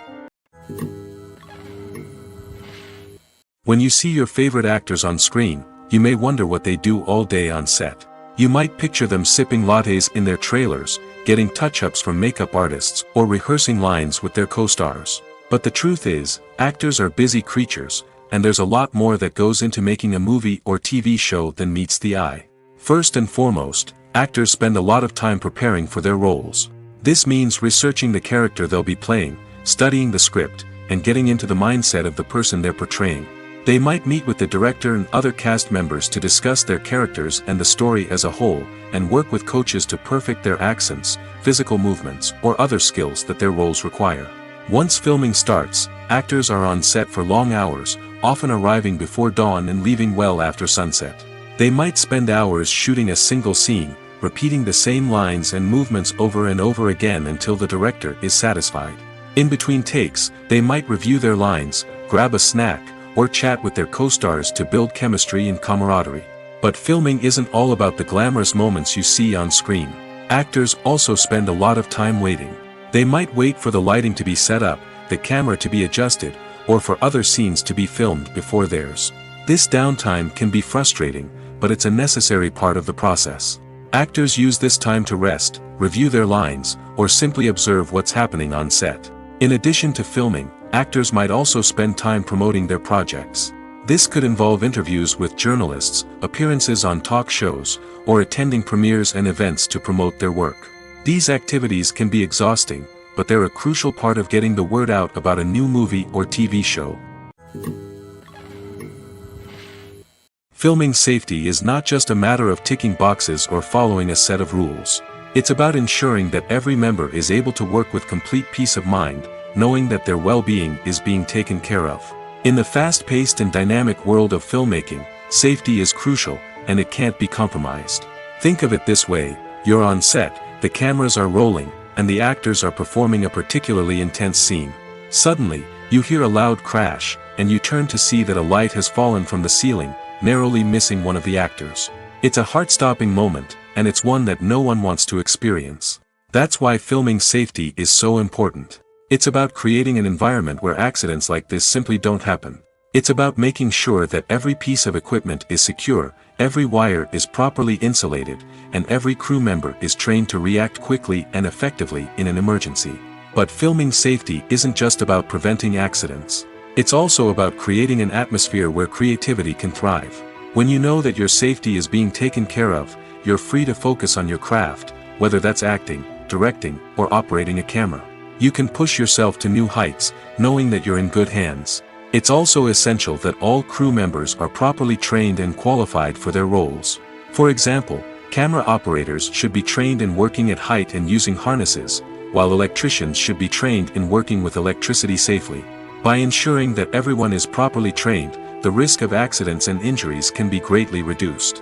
When you see your favorite actors on screen, you may wonder what they do all day on set. You might picture them sipping lattes in their trailers, getting touch-ups from makeup artists, or rehearsing lines with their co-stars. But the truth is, actors are busy creatures, and there's a lot more that goes into making a movie or TV show than meets the eye. First and foremost, actors spend a lot of time preparing for their roles. This means researching the character they'll be playing, studying the script, and getting into the mindset of the person they're portraying. They might meet with the director and other cast members to discuss their characters and the story as a whole, and work with coaches to perfect their accents, physical movements, or other skills that their roles require. Once filming starts, actors are on set for long hours, often arriving before dawn and leaving well after sunset. They might spend hours shooting a single scene, repeating the same lines and movements over and over again until the director is satisfied. In between takes, they might review their lines, grab a snack, or chat with their co-stars to build chemistry and camaraderie. But filming isn't all about the glamorous moments you see on screen. Actors also spend a lot of time waiting. They might wait for the lighting to be set up, the camera to be adjusted, or for other scenes to be filmed before theirs. This downtime can be frustrating, but it's a necessary part of the process. Actors use this time to rest, review their lines, or simply observe what's happening on set. In addition to filming, actors might also spend time promoting their projects. This could involve interviews with journalists, appearances on talk shows, or attending premieres and events to promote their work. These activities can be exhausting, but they're a crucial part of getting the word out about a new movie or TV show. Filming safety is not just a matter of ticking boxes or following a set of rules. It's about ensuring that every member is able to work with complete peace of mind, knowing that their well-being is being taken care of. In the fast-paced and dynamic world of filmmaking, safety is crucial, and it can't be compromised. Think of it this way: you're on set, the cameras are rolling, and the actors are performing a particularly intense scene. Suddenly, you hear a loud crash, and you turn to see that a light has fallen from the ceiling, narrowly missing one of the actors. It's a heart-stopping moment, and it's one that no one wants to experience. That's why filming safety is so important. It's about creating an environment where accidents like this simply don't happen. It's about making sure that every piece of equipment is secure, every wire is properly insulated, and every crew member is trained to react quickly and effectively in an emergency. But filming safety isn't just about preventing accidents. It's also about creating an atmosphere where creativity can thrive. When you know that your safety is being taken care of, you're free to focus on your craft, whether that's acting, directing, or operating a camera. You can push yourself to new heights, knowing that you're in good hands. It's also essential that all crew members are properly trained and qualified for their roles. For example, camera operators should be trained in working at height and using harnesses, while electricians should be trained in working with electricity safely. By ensuring that everyone is properly trained, the risk of accidents and injuries can be greatly reduced.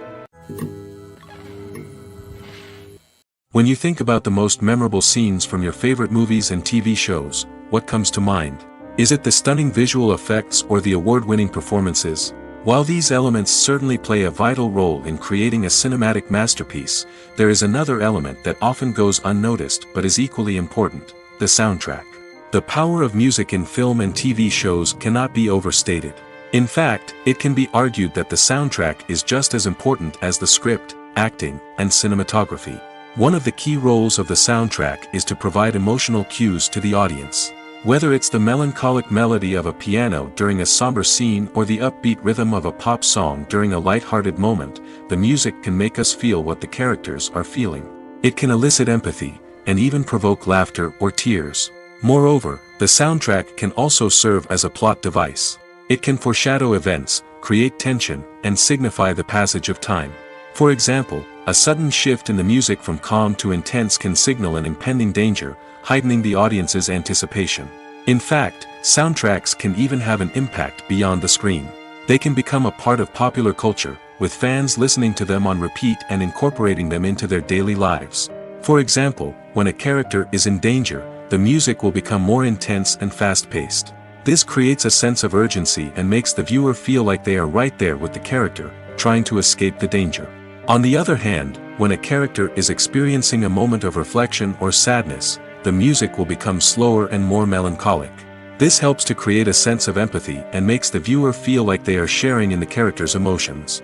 When you think about the most memorable scenes from your favorite movies and TV shows, what comes to mind? Is it the stunning visual effects or the award-winning performances? While these elements certainly play a vital role in creating a cinematic masterpiece, there is another element that often goes unnoticed but is equally important: the soundtrack. The power of music in film and TV shows cannot be overstated. In fact, it can be argued that the soundtrack is just as important as the script, acting, and cinematography. One of the key roles of the soundtrack is to provide emotional cues to the audience. Whether it's the melancholic melody of a piano during a somber scene or the upbeat rhythm of a pop song during a light-hearted moment, the music can make us feel what the characters are feeling. It can elicit empathy, and even provoke laughter or tears. Moreover, the soundtrack can also serve as a plot device. It can foreshadow events, create tension, and signify the passage of time. For example, a sudden shift in the music from calm to intense can signal an impending danger, heightening the audience's anticipation. In fact, soundtracks can even have an impact beyond the screen. They can become a part of popular culture, with fans listening to them on repeat and incorporating them into their daily lives. For example, when a character is in danger, the music will become more intense and fast-paced. This creates a sense of urgency and makes the viewer feel like they are right there with the character, trying to escape the danger. On the other hand, when a character is experiencing a moment of reflection or sadness, the music will become slower and more melancholic. This helps to create a sense of empathy and makes the viewer feel like they are sharing in the character's emotions.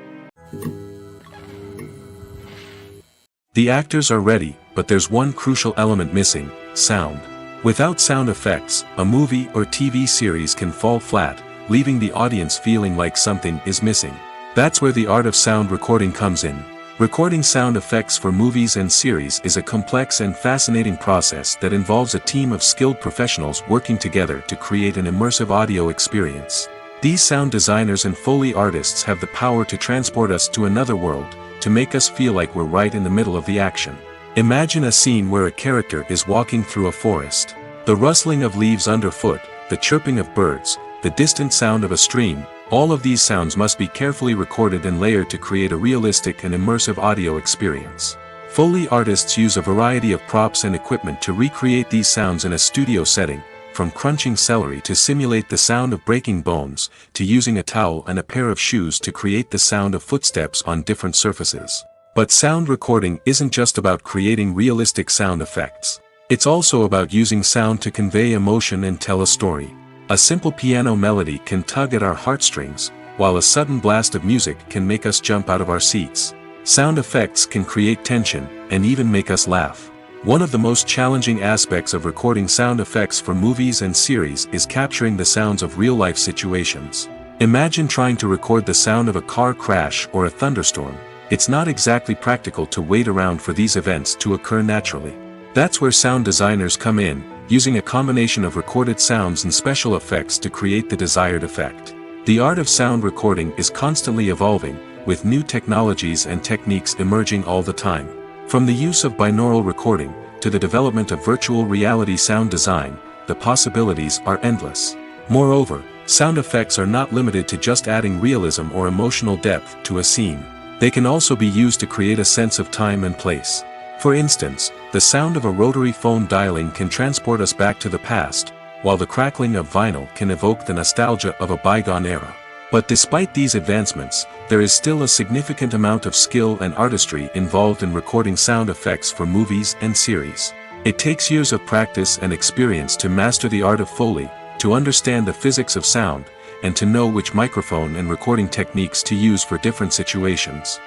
The actors are ready, but there's one crucial element missing: sound. Without sound effects, a movie or TV series can fall flat, leaving the audience feeling like something is missing. That's where the art of sound recording comes in. Recording sound effects for movies and series is a complex and fascinating process that involves a team of skilled professionals working together to create an immersive audio experience. These sound designers and Foley artists have the power to transport us to another world, to make us feel like we're right in the middle of the action. Imagine a scene where a character is walking through a forest. The rustling of leaves underfoot, the chirping of birds, the distant sound of a stream, all of these sounds must be carefully recorded and layered to create a realistic and immersive audio experience. Foley artists use a variety of props and equipment to recreate these sounds in a studio setting, from crunching celery to simulate the sound of breaking bones, to using a towel and a pair of shoes to create the sound of footsteps on different surfaces. But sound recording isn't just about creating realistic sound effects. It's also about using sound to convey emotion and tell a story. A simple piano melody can tug at our heartstrings, while a sudden blast of music can make us jump out of our seats. Sound effects can create tension, and even make us laugh. One of the most challenging aspects of recording sound effects for movies and series is capturing the sounds of real-life situations. Imagine trying to record the sound of a car crash or a thunderstorm. It's not exactly practical to wait around for these events to occur naturally. That's where sound designers come in, using a combination of recorded sounds and special effects to create the desired effect. The art of sound recording is constantly evolving, with new technologies and techniques emerging all the time. From the use of binaural recording, to the development of virtual reality sound design, the possibilities are endless. Moreover, sound effects are not limited to just adding realism or emotional depth to a scene. They can also be used to create a sense of time and place. For instance, the sound of a rotary phone dialing can transport us back to the past, while the crackling of vinyl can evoke the nostalgia of a bygone era. But despite these advancements, there is still a significant amount of skill and artistry involved in recording sound effects for movies and series. It takes years of practice and experience to master the art of Foley, to understand the physics of sound, and to know which microphone and recording techniques to use for different situations.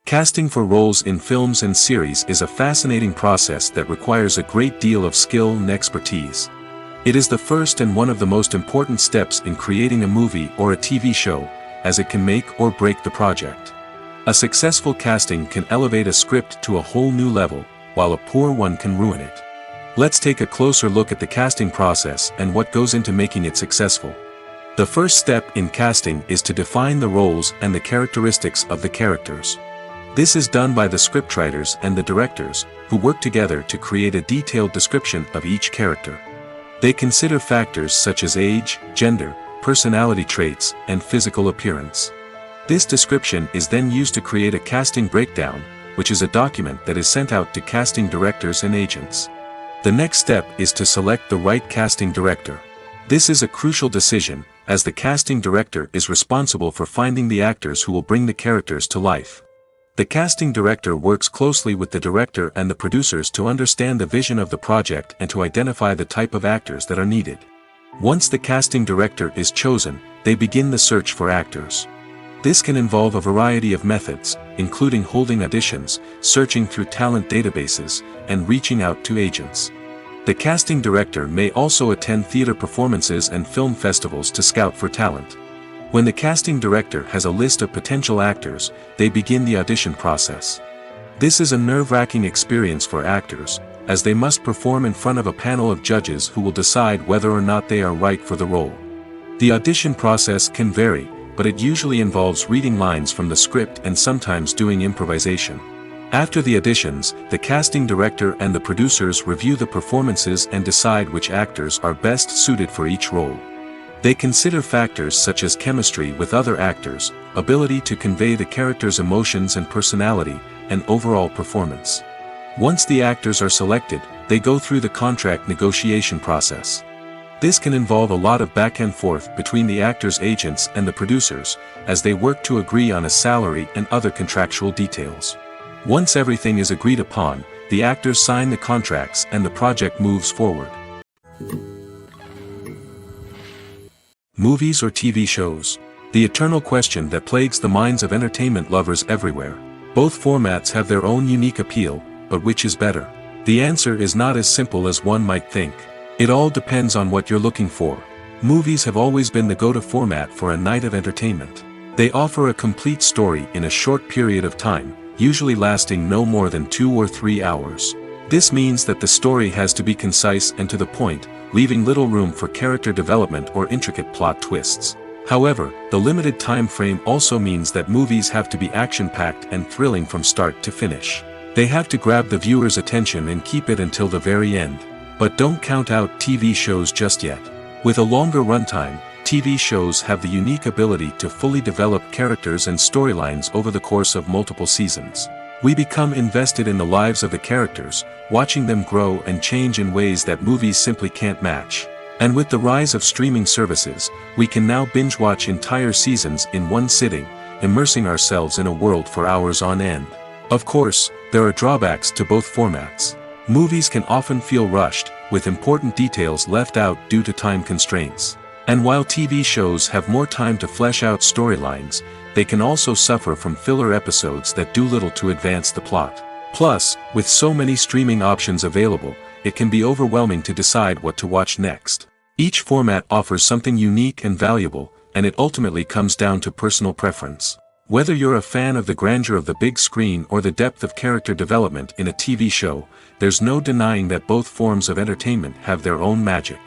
Casting for roles in films and series is a fascinating process that requires a great deal of skill and expertise. It is the first and one of the most important steps in creating a movie or a TV show, as it can make or break the project. A successful casting can elevate a script to a whole new level, while a poor one can ruin it. Let's take a closer look at the casting process and what goes into making it successful. The first step in casting is to define the roles and the characteristics of the characters. This is done by the scriptwriters and the directors, who work together to create a detailed description of each character. They consider factors such as age, gender, personality traits, and physical appearance. This description is then used to create a casting breakdown, which is a document that is sent out to casting directors and agents. The next step is to select the right casting director. This is a crucial decision, as the casting director is responsible for finding the actors who will bring the characters to life. The casting director works closely with the director and the producers to understand the vision of the project and to identify the type of actors that are needed. Once the casting director is chosen, they begin the search for actors. This can involve a variety of methods, including holding auditions, searching through talent databases, and reaching out to agents. The casting director may also attend theater performances and film festivals to scout for talent. When the casting director has a list of potential actors, they begin the audition process. This is a nerve-wracking experience for actors, as they must perform in front of a panel of judges who will decide whether or not they are right for the role. The audition process can vary, but it usually involves reading lines from the script and sometimes doing improvisation. After the auditions, the casting director and the producers review the performances and decide which actors are best suited for each role. They consider factors such as chemistry with other actors, ability to convey the character's emotions and personality, and overall performance. Once the actors are selected, they go through the contract negotiation process. This can involve a lot of back and forth between the actors' agents and the producers, as they work to agree on a salary and other contractual details. Once everything is agreed upon, the actors sign the contracts and the project moves forward. Movies or TV shows? The eternal question that plagues the minds of entertainment lovers everywhere. Both formats have their own unique appeal, but which is better? The answer is not as simple as one might think. It all depends on what you're looking for. Movies have always been the go-to format for a night of entertainment. They offer a complete story in a short period of time, usually lasting no more than 2 or 3 hours. This means that the story has to be concise and to the point, leaving little room for character development or intricate plot twists. However, the limited time frame also means that movies have to be action-packed and thrilling from start to finish. They have to grab the viewer's attention and keep it until the very end. But don't count out TV shows just yet. With a longer runtime, TV shows have the unique ability to fully develop characters and storylines over the course of multiple seasons. We become invested in the lives of the characters, watching them grow and change in ways that movies simply can't match. And with the rise of streaming services, we can now binge-watch entire seasons in one sitting, immersing ourselves in a world for hours on end. Of course, there are drawbacks to both formats. Movies can often feel rushed, with important details left out due to time constraints. And while TV shows have more time to flesh out storylines, they can also suffer from filler episodes that do little to advance the plot. Plus, with so many streaming options available, it can be overwhelming to decide what to watch next. Each format offers something unique and valuable, and it ultimately comes down to personal preference. Whether you're a fan of the grandeur of the big screen or the depth of character development in a TV show, there's no denying that both forms of entertainment have their own magic.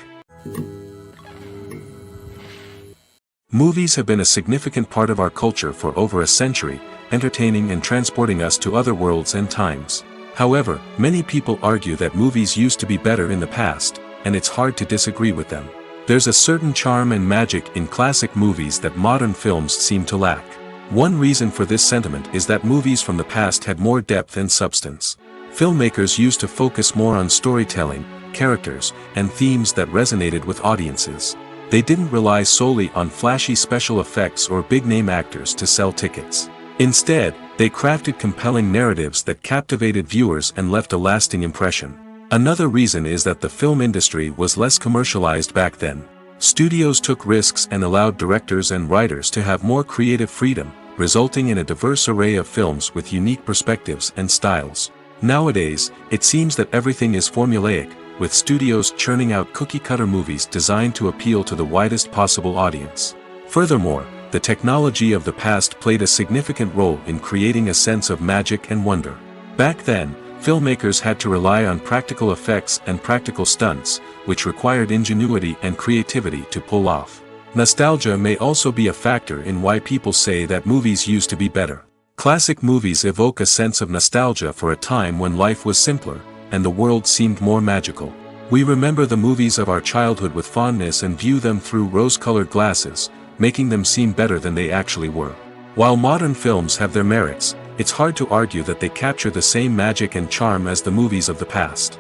Movies have been a significant part of our culture for over a century, entertaining and transporting us to other worlds and times. However, many people argue that movies used to be better in the past, and it's hard to disagree with them. There's a certain charm and magic in classic movies that modern films seem to lack. One reason for this sentiment is that movies from the past had more depth and substance. Filmmakers used to focus more on storytelling, characters, and themes that resonated with audiences. They didn't rely solely on flashy special effects or big-name actors to sell tickets. Instead, they crafted compelling narratives that captivated viewers and left a lasting impression. Another reason is that the film industry was less commercialized back then. Studios took risks and allowed directors and writers to have more creative freedom, resulting in a diverse array of films with unique perspectives and styles. Nowadays, it seems that everything is formulaic, with studios churning out cookie-cutter movies designed to appeal to the widest possible audience. Furthermore, the technology of the past played a significant role in creating a sense of magic and wonder. Back then, filmmakers had to rely on practical effects and practical stunts, which required ingenuity and creativity to pull off. Nostalgia may also be a factor in why people say that movies used to be better. Classic movies evoke a sense of nostalgia for a time when life was simpler, and the world seemed more magical. We remember the movies of our childhood with fondness and view them through rose-colored glasses, making them seem better than they actually were. While modern films have their merits, it's hard to argue that they capture the same magic and charm as the movies of the past.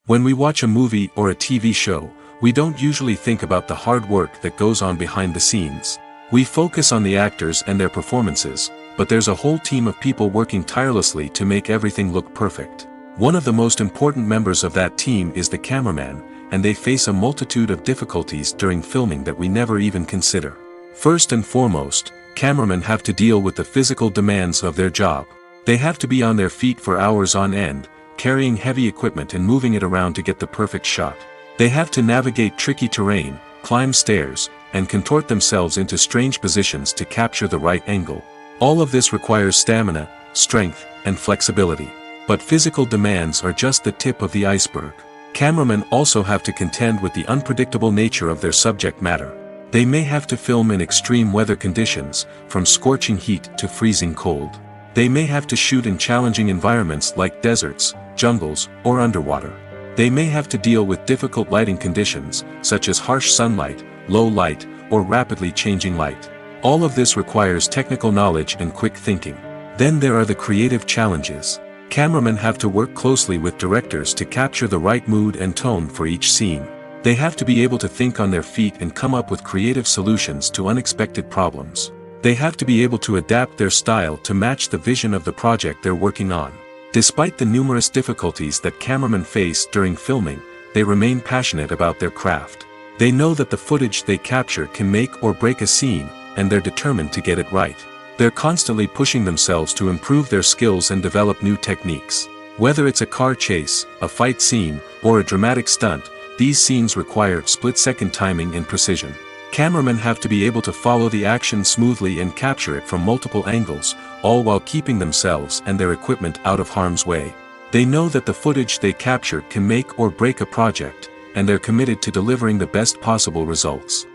When we watch a movie or a TV show, we don't usually think about the hard work that goes on behind the scenes. We focus on the actors and their performances, but there's a whole team of people working tirelessly to make everything look perfect. One of the most important members of that team is the cameraman, and they face a multitude of difficulties during filming that we never even consider. First and foremost, cameramen have to deal with the physical demands of their job. They have to be on their feet for hours on end, carrying heavy equipment and moving it around to get the perfect shot. They have to navigate tricky terrain, climb stairs, and contort themselves into strange positions to capture the right angle. All of this requires stamina, strength, and flexibility. But physical demands are just the tip of the iceberg. Cameramen also have to contend with the unpredictable nature of their subject matter. They may have to film in extreme weather conditions, from scorching heat to freezing cold. They may have to shoot in challenging environments like deserts, jungles, or underwater. They may have to deal with difficult lighting conditions, such as harsh sunlight, low light, or rapidly changing light. All of this requires technical knowledge and quick thinking. Then there are the creative challenges. Cameramen have to work closely with directors to capture the right mood and tone for each scene. They have to be able to think on their feet and come up with creative solutions to unexpected problems. They have to be able to adapt their style to match the vision of the project they're working on. Despite the numerous difficulties that cameramen face during filming, they remain passionate about their craft. They know that the footage they capture can make or break a scene, and they're determined to get it right. They're constantly pushing themselves to improve their skills and develop new techniques. Whether it's a car chase, a fight scene, or a dramatic stunt, these scenes require split-second timing and precision. Cameramen have to be able to follow the action smoothly and capture it from multiple angles, all while keeping themselves and their equipment out of harm's way. They know that the footage they capture can make or break a project, and they're committed to delivering the best possible results.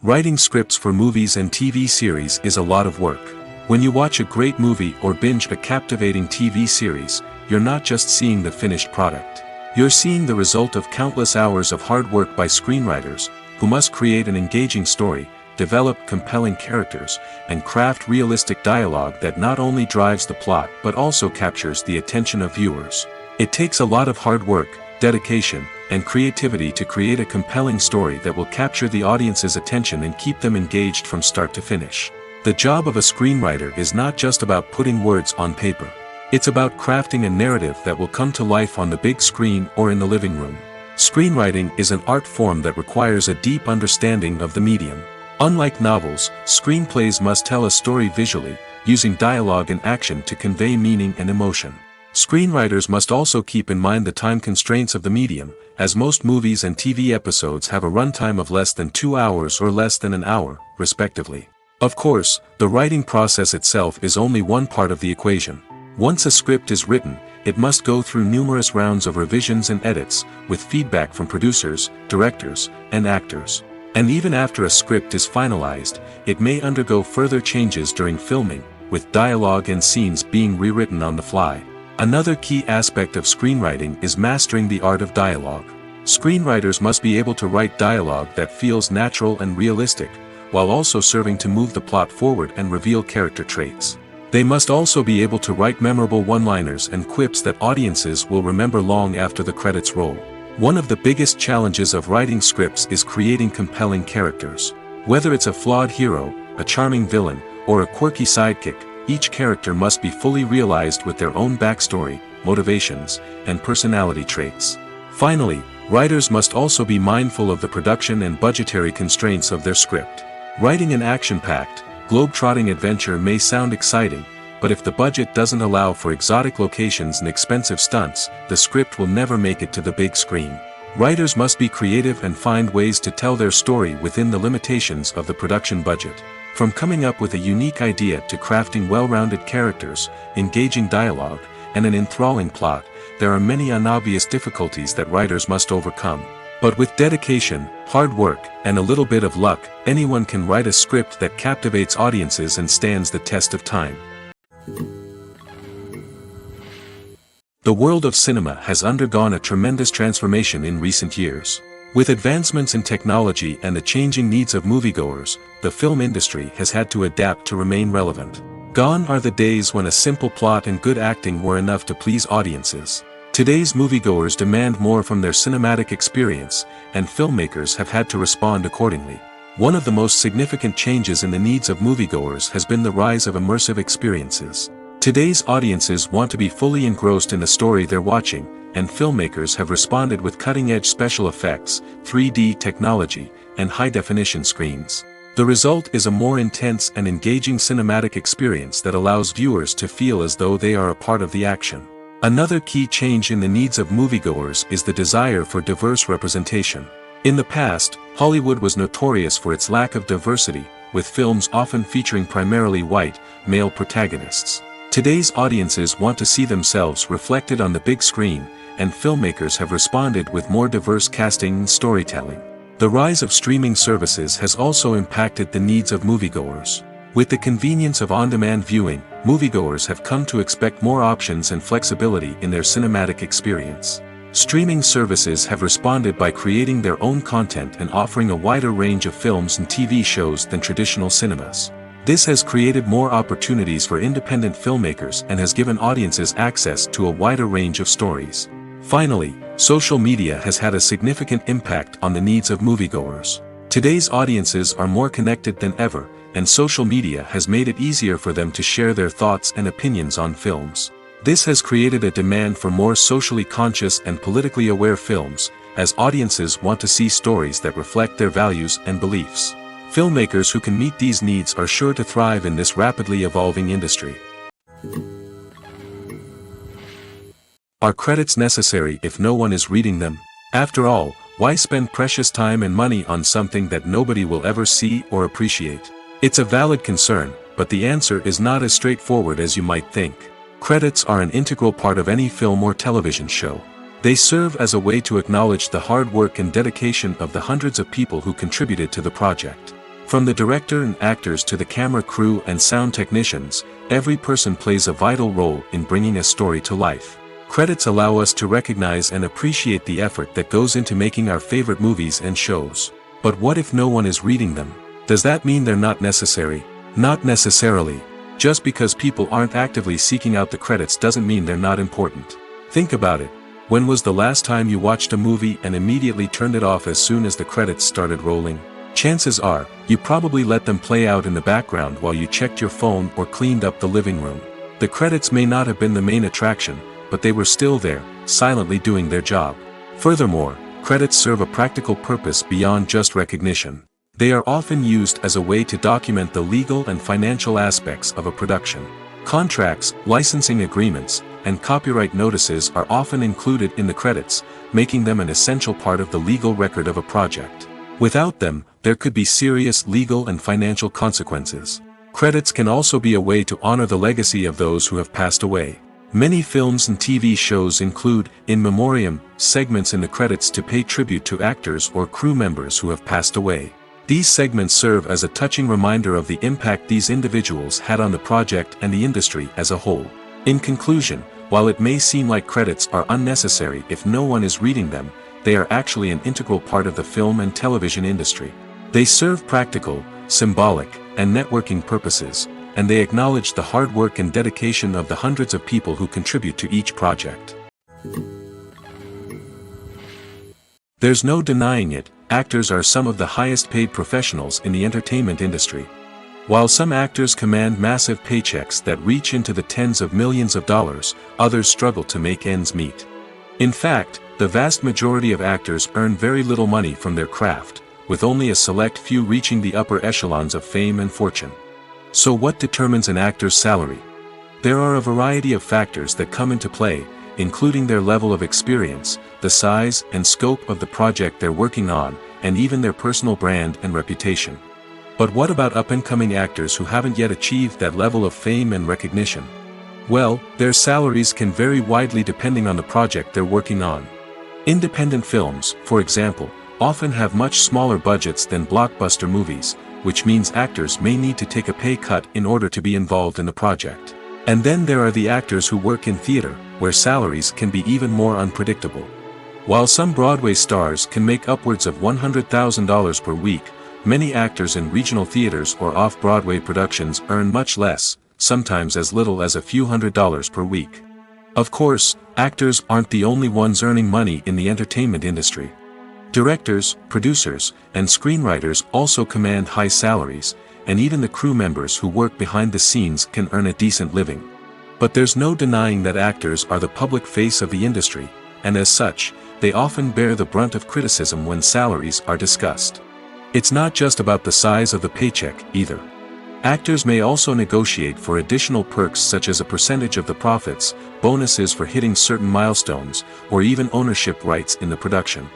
Writing scripts for movies and TV series is a lot of work. When you watch a great movie or binge a captivating TV series, you're not just seeing the finished product. You're seeing the result of countless hours of hard work by screenwriters, who must create an engaging story, develop compelling characters, and craft realistic dialogue that not only drives the plot but also captures the attention of viewers. It takes a lot of hard work, dedication, and creativity to create a compelling story that will capture the audience's attention and keep them engaged from start to finish. The job of a screenwriter is not just about putting words on paper. It's about crafting a narrative that will come to life on the big screen or in the living room. Screenwriting is an art form that requires a deep understanding of the medium. Unlike novels, screenplays must tell a story visually, using dialogue and action to convey meaning and emotion. Screenwriters must also keep in mind the time constraints of the medium, as most movies and TV episodes have a runtime of less than 2 hours or less than an hour, respectively. Of course, the writing process itself is only one part of the equation. Once a script is written, it must go through numerous rounds of revisions and edits, with feedback from producers, directors, and actors. And even after a script is finalized, it may undergo further changes during filming, with dialogue and scenes being rewritten on the fly. Another key aspect of screenwriting is mastering the art of dialogue. Screenwriters must be able to write dialogue that feels natural and realistic, while also serving to move the plot forward and reveal character traits. They must also be able to write memorable one-liners and quips that audiences will remember long after the credits roll. One of the biggest challenges of writing scripts is creating compelling characters. Whether it's a flawed hero, a charming villain, or a quirky sidekick, each character must be fully realized with their own backstory, motivations, and personality traits. Finally, writers must also be mindful of the production and budgetary constraints of their script. Writing an action-packed, globe-trotting adventure may sound exciting, but if the budget doesn't allow for exotic locations and expensive stunts, the script will never make it to the big screen. Writers must be creative and find ways to tell their story within the limitations of the production budget. From coming up with a unique idea to crafting well-rounded characters, engaging dialogue, and an enthralling plot, there are many unobvious difficulties that writers must overcome. But with dedication, hard work, and a little bit of luck, anyone can write a script that captivates audiences and stands the test of time. The world of cinema has undergone a tremendous transformation in recent years. With advancements in technology and the changing needs of moviegoers, the film industry has had to adapt to remain relevant. Gone are the days when a simple plot and good acting were enough to please audiences. Today's moviegoers demand more from their cinematic experience, and filmmakers have had to respond accordingly. One of the most significant changes in the needs of moviegoers has been the rise of immersive experiences. Today's audiences want to be fully engrossed in the story they're watching, and filmmakers have responded with cutting-edge special effects, 3D technology, and high-definition screens. The result is a more intense and engaging cinematic experience that allows viewers to feel as though they are a part of the action. Another key change in the needs of moviegoers is the desire for diverse representation. In the past, Hollywood was notorious for its lack of diversity, with films often featuring primarily white, male protagonists. Today's audiences want to see themselves reflected on the big screen, and filmmakers have responded with more diverse casting and storytelling. The rise of streaming services has also impacted the needs of moviegoers. With the convenience of on-demand viewing, moviegoers have come to expect more options and flexibility in their cinematic experience. Streaming services have responded by creating their own content and offering a wider range of films and TV shows than traditional cinemas. This has created more opportunities for independent filmmakers and has given audiences access to a wider range of stories. Finally, social media has had a significant impact on the needs of moviegoers. Today's audiences are more connected than ever, and social media has made it easier for them to share their thoughts and opinions on films. This has created a demand for more socially conscious and politically aware films, as audiences want to see stories that reflect their values and beliefs. Filmmakers who can meet these needs are sure to thrive in this rapidly evolving industry. Are credits necessary if no one is reading them? After all, why spend precious time and money on something that nobody will ever see or appreciate? It's a valid concern, but the answer is not as straightforward as you might think. Credits are an integral part of any film or television show. They serve as a way to acknowledge the hard work and dedication of the hundreds of people who contributed to the project. From the director and actors to the camera crew and sound technicians, every person plays a vital role in bringing a story to life. Credits allow us to recognize and appreciate the effort that goes into making our favorite movies and shows. But what if no one is reading them? Does that mean they're not necessary? Not necessarily. Just because people aren't actively seeking out the credits doesn't mean they're not important. Think about it. When was the last time you watched a movie and immediately turned it off as soon as the credits started rolling? Chances are, you probably let them play out in the background while you checked your phone or cleaned up the living room. The credits may not have been the main attraction, but they were still there, silently doing their job. Furthermore, credits serve a practical purpose beyond just recognition. They are often used as a way to document the legal and financial aspects of a production. Contracts, licensing agreements, and copyright notices are often included in the credits, making them an essential part of the legal record of a project. Without them, there could be serious legal and financial consequences. Credits can also be a way to honor the legacy of those who have passed away. Many films and TV shows include, in memoriam, segments in the credits to pay tribute to actors or crew members who have passed away. These segments serve as a touching reminder of the impact these individuals had on the project and the industry as a whole. In conclusion, while it may seem like credits are unnecessary if no one is reading them, they are actually an integral part of the film and television industry. They serve practical, symbolic, and networking purposes, and they acknowledge the hard work and dedication of the hundreds of people who contribute to each project. There's no denying it, actors are some of the highest paid professionals in the entertainment industry. While some actors command massive paychecks that reach into the tens of millions of dollars, others struggle to make ends meet. In fact, the vast majority of actors earn very little money from their craft, with only a select few reaching the upper echelons of fame and fortune. So what determines an actor's salary? There are a variety of factors that come into play, including their level of experience, the size and scope of the project they're working on, and even their personal brand and reputation. But what about up-and-coming actors who haven't yet achieved that level of fame and recognition? Well, their salaries can vary widely depending on the project they're working on. Independent films, for example, often have much smaller budgets than blockbuster movies, which means actors may need to take a pay cut in order to be involved in the project. And then there are the actors who work in theater, where salaries can be even more unpredictable. While some Broadway stars can make upwards of $100,000 per week, many actors in regional theaters or off-Broadway productions earn much less, sometimes as little as a few $100s per week. Of course, actors aren't the only ones earning money in the entertainment industry. Directors, producers, and screenwriters also command high salaries, and even the crew members who work behind the scenes can earn a decent living. But there's no denying that actors are the public face of the industry, and as such, they often bear the brunt of criticism when salaries are discussed. It's not just about the size of the paycheck, either. Actors may also negotiate for additional perks such as a percentage of the profits, bonuses for hitting certain milestones, or even ownership rights in the production.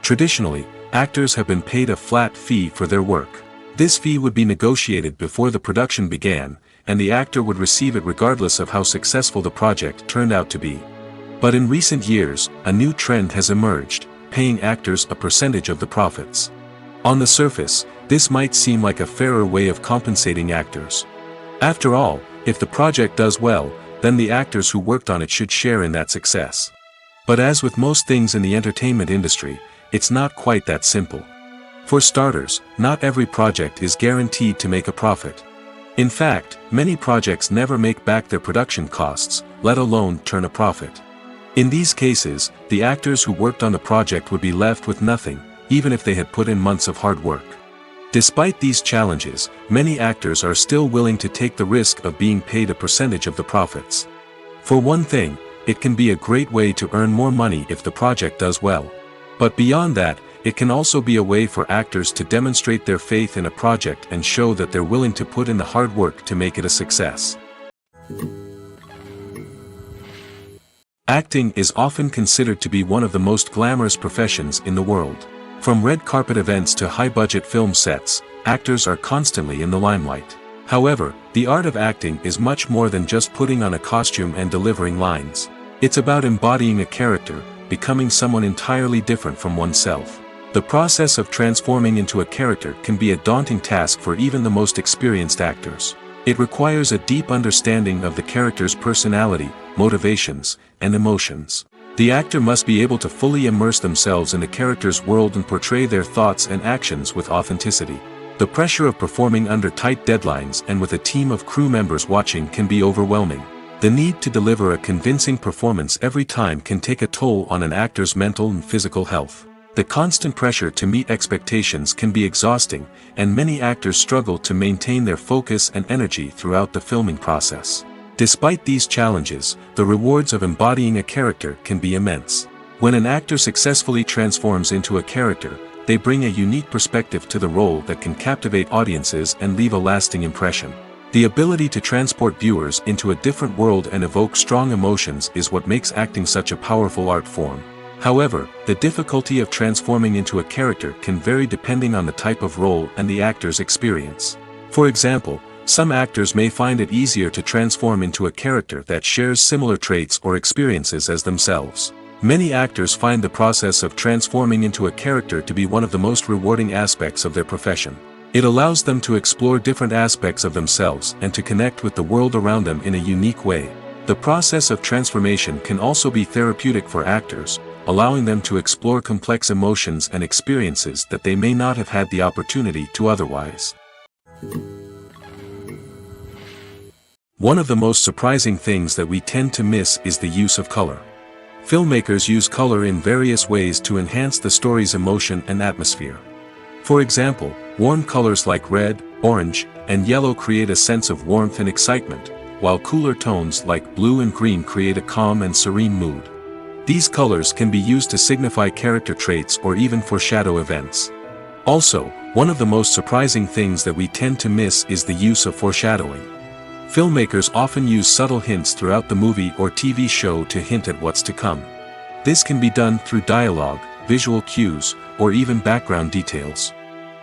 Traditionally, actors have been paid a flat fee for their work. This fee would be negotiated before the production began, and the actor would receive it regardless of how successful the project turned out to be. But in recent years, a new trend has emerged, paying actors a percentage of the profits. On the surface, this might seem like a fairer way of compensating actors. After all, if the project does well, then the actors who worked on it should share in that success. But as with most things in the entertainment industry, it's not quite that simple. For starters, not every project is guaranteed to make a profit. In fact, many projects never make back their production costs, let alone turn a profit. In these cases, the actors who worked on the project would be left with nothing, even if they had put in months of hard work. Despite these challenges, many actors are still willing to take the risk of being paid a percentage of the profits. For one thing, it can be a great way to earn more money if the project does well. But beyond that, it can also be a way for actors to demonstrate their faith in a project and show that they're willing to put in the hard work to make it a success. Acting is often considered to be one of the most glamorous professions in the world. From red carpet events to high-budget film sets, actors are constantly in the limelight. However, the art of acting is much more than just putting on a costume and delivering lines. It's about embodying a character, becoming someone entirely different from oneself. The process of transforming into a character can be a daunting task for even the most experienced actors. It requires a deep understanding of the character's personality, motivations, and emotions. The actor must be able to fully immerse themselves in the character's world and portray their thoughts and actions with authenticity. The pressure of performing under tight deadlines and with a team of crew members watching can be overwhelming. The need to deliver a convincing performance every time can take a toll on an actor's mental and physical health. The constant pressure to meet expectations can be exhausting, and many actors struggle to maintain their focus and energy throughout the filming process. Despite these challenges, the rewards of embodying a character can be immense. When an actor successfully transforms into a character, they bring a unique perspective to the role that can captivate audiences and leave a lasting impression. The ability to transport viewers into a different world and evoke strong emotions is what makes acting such a powerful art form. However, the difficulty of transforming into a character can vary depending on the type of role and the actor's experience. For example, some actors may find it easier to transform into a character that shares similar traits or experiences as themselves. Many actors find the process of transforming into a character to be one of the most rewarding aspects of their profession. It allows them to explore different aspects of themselves and to connect with the world around them in a unique way. The process of transformation can also be therapeutic for actors, allowing them to explore complex emotions and experiences that they may not have had the opportunity to otherwise. One of the most surprising things that we tend to miss is the use of color. Filmmakers use color in various ways to enhance the story's emotion and atmosphere. For example, warm colors like red, orange, and yellow create a sense of warmth and excitement, while cooler tones like blue and green create a calm and serene mood. These colors can be used to signify character traits or even foreshadow events. Also, one of the most surprising things that we tend to miss is the use of foreshadowing. Filmmakers often use subtle hints throughout the movie or TV show to hint at what's to come. This can be done through dialogue, visual cues, or even background details.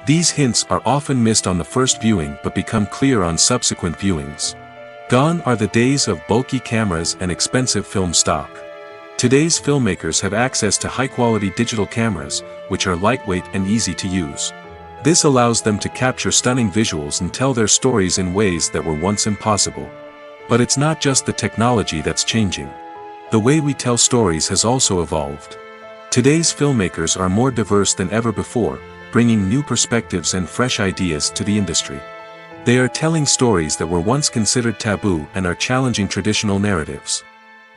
These hints are often missed on the first viewing but become clear on subsequent viewings. Gone are the days of bulky cameras and expensive film stock. Today's filmmakers have access to high-quality digital cameras, which are lightweight and easy to use. This allows them to capture stunning visuals and tell their stories in ways that were once impossible. But it's not just the technology that's changing. The way we tell stories has also evolved. Today's filmmakers are more diverse than ever before, bringing new perspectives and fresh ideas to the industry. They are telling stories that were once considered taboo and are challenging traditional narratives.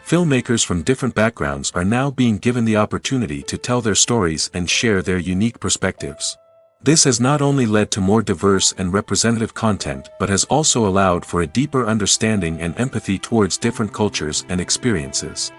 Filmmakers from different backgrounds are now being given the opportunity to tell their stories and share their unique perspectives. This has not only led to more diverse and representative content but has also allowed for a deeper understanding and empathy towards different cultures and experiences.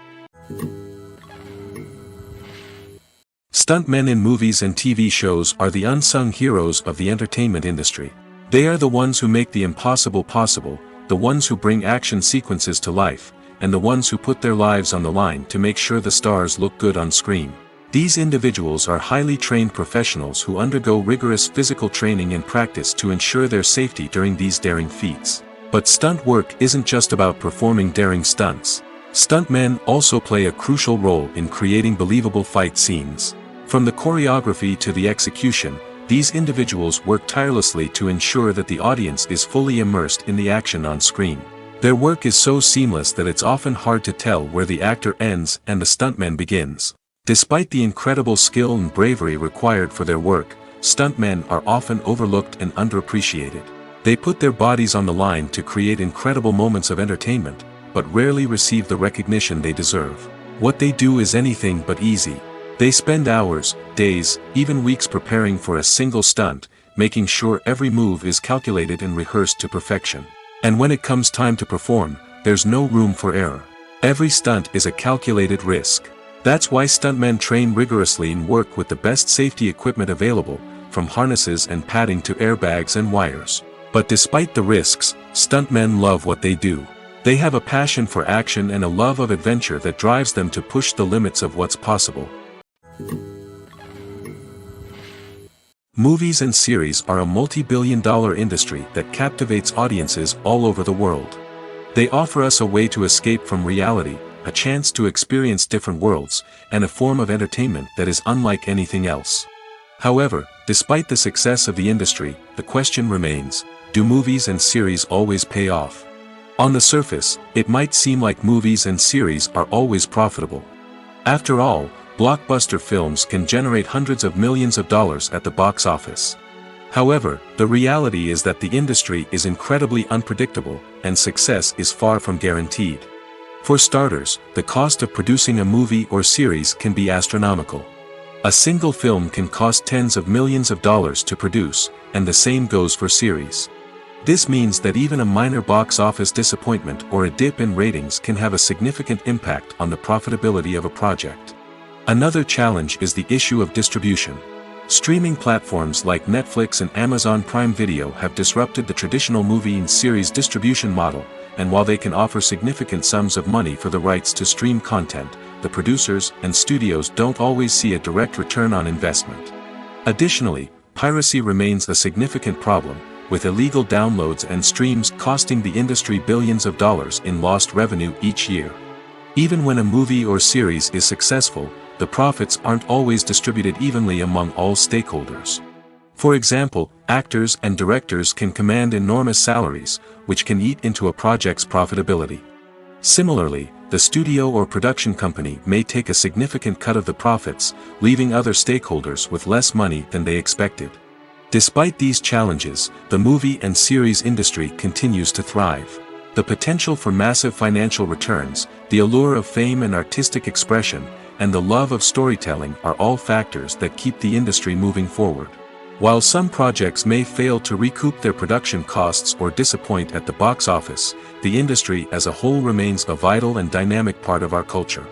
Stuntmen in movies and TV shows are the unsung heroes of the entertainment industry. They are the ones who make the impossible possible, the ones who bring action sequences to life, and the ones who put their lives on the line to make sure the stars look good on screen. These individuals are highly trained professionals who undergo rigorous physical training and practice to ensure their safety during these daring feats. But stunt work isn't just about performing daring stunts. Stuntmen also play a crucial role in creating believable fight scenes. From the choreography to the execution, these individuals work tirelessly to ensure that the audience is fully immersed in the action on screen. Their work is so seamless that it's often hard to tell where the actor ends and the stuntman begins. Despite the incredible skill and bravery required for their work, stuntmen are often overlooked and underappreciated. They put their bodies on the line to create incredible moments of entertainment, but rarely receive the recognition they deserve. What they do is anything but easy. They spend hours, days, even weeks preparing for a single stunt, making sure every move is calculated and rehearsed to perfection. And when it comes time to perform, there's no room for error. Every stunt is a calculated risk. That's why stuntmen train rigorously and work with the best safety equipment available, from harnesses and padding to airbags and wires. But despite the risks, stuntmen love what they do. They have a passion for action and a love of adventure that drives them to push the limits of what's possible. Movies and series are a multi-billion-dollar industry that captivates audiences all over the world. They offer us a way to escape from reality, a chance to experience different worlds, and a form of entertainment that is unlike anything else. However, despite the success of the industry, the question remains, do movies and series always pay off? On the surface, it might seem like movies and series are always profitable. After all, blockbuster films can generate hundreds of millions of dollars at the box office. However, the reality is that the industry is incredibly unpredictable, and success is far from guaranteed. For starters, the cost of producing a movie or series can be astronomical. A single film can cost tens of millions of dollars to produce, and the same goes for series. This means that even a minor box office disappointment or a dip in ratings can have a significant impact on the profitability of a project. Another challenge is the issue of distribution. Streaming platforms like Netflix and Amazon Prime Video have disrupted the traditional movie and series distribution model, and while they can offer significant sums of money for the rights to stream content, the producers and studios don't always see a direct return on investment. Additionally, piracy remains a significant problem, with illegal downloads and streams costing the industry billions of dollars in lost revenue each year. Even when a movie or series is successful, the profits aren't always distributed evenly among all stakeholders. For example, actors and directors can command enormous salaries, which can eat into a project's profitability. Similarly, the studio or production company may take a significant cut of the profits, leaving other stakeholders with less money than they expected. Despite these challenges, the movie and series industry continues to thrive. The potential for massive financial returns, the allure of fame and artistic expression, and the love of storytelling are all factors that keep the industry moving forward. While some projects may fail to recoup their production costs or disappoint at the box office, the industry as a whole remains a vital and dynamic part of our culture.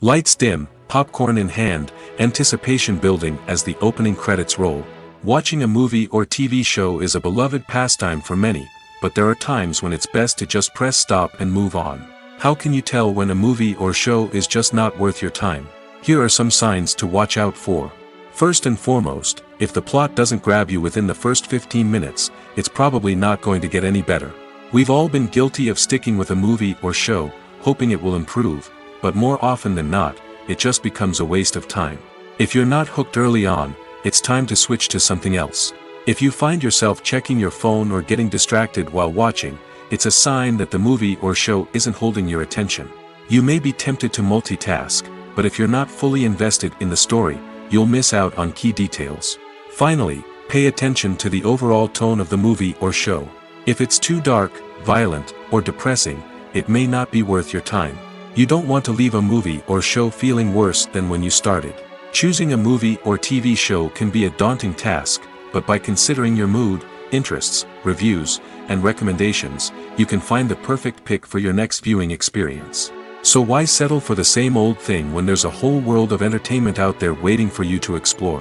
Lights dim, popcorn in hand, anticipation building as the opening credits roll. Watching a movie or TV show is a beloved pastime for many, but there are times when it's best to just press stop and move on. How can you tell when a movie or show is just not worth your time? Here are some signs to watch out for. First and foremost, if the plot doesn't grab you within the first 15 minutes, it's probably not going to get any better. We've all been guilty of sticking with a movie or show, hoping it will improve, but more often than not, it just becomes a waste of time. If you're not hooked early on, it's time to switch to something else. If you find yourself checking your phone or getting distracted while watching, it's a sign that the movie or show isn't holding your attention. You may be tempted to multitask, but if you're not fully invested in the story, you'll miss out on key details. Finally, pay attention to the overall tone of the movie or show. If it's too dark, violent, or depressing, it may not be worth your time. You don't want to leave a movie or show feeling worse than when you started. Choosing a movie or TV show can be a daunting task, but by considering your mood, interests, reviews, and recommendations, you can find the perfect pick for your next viewing experience. So why settle for the same old thing when there's a whole world of entertainment out there waiting for you to explore?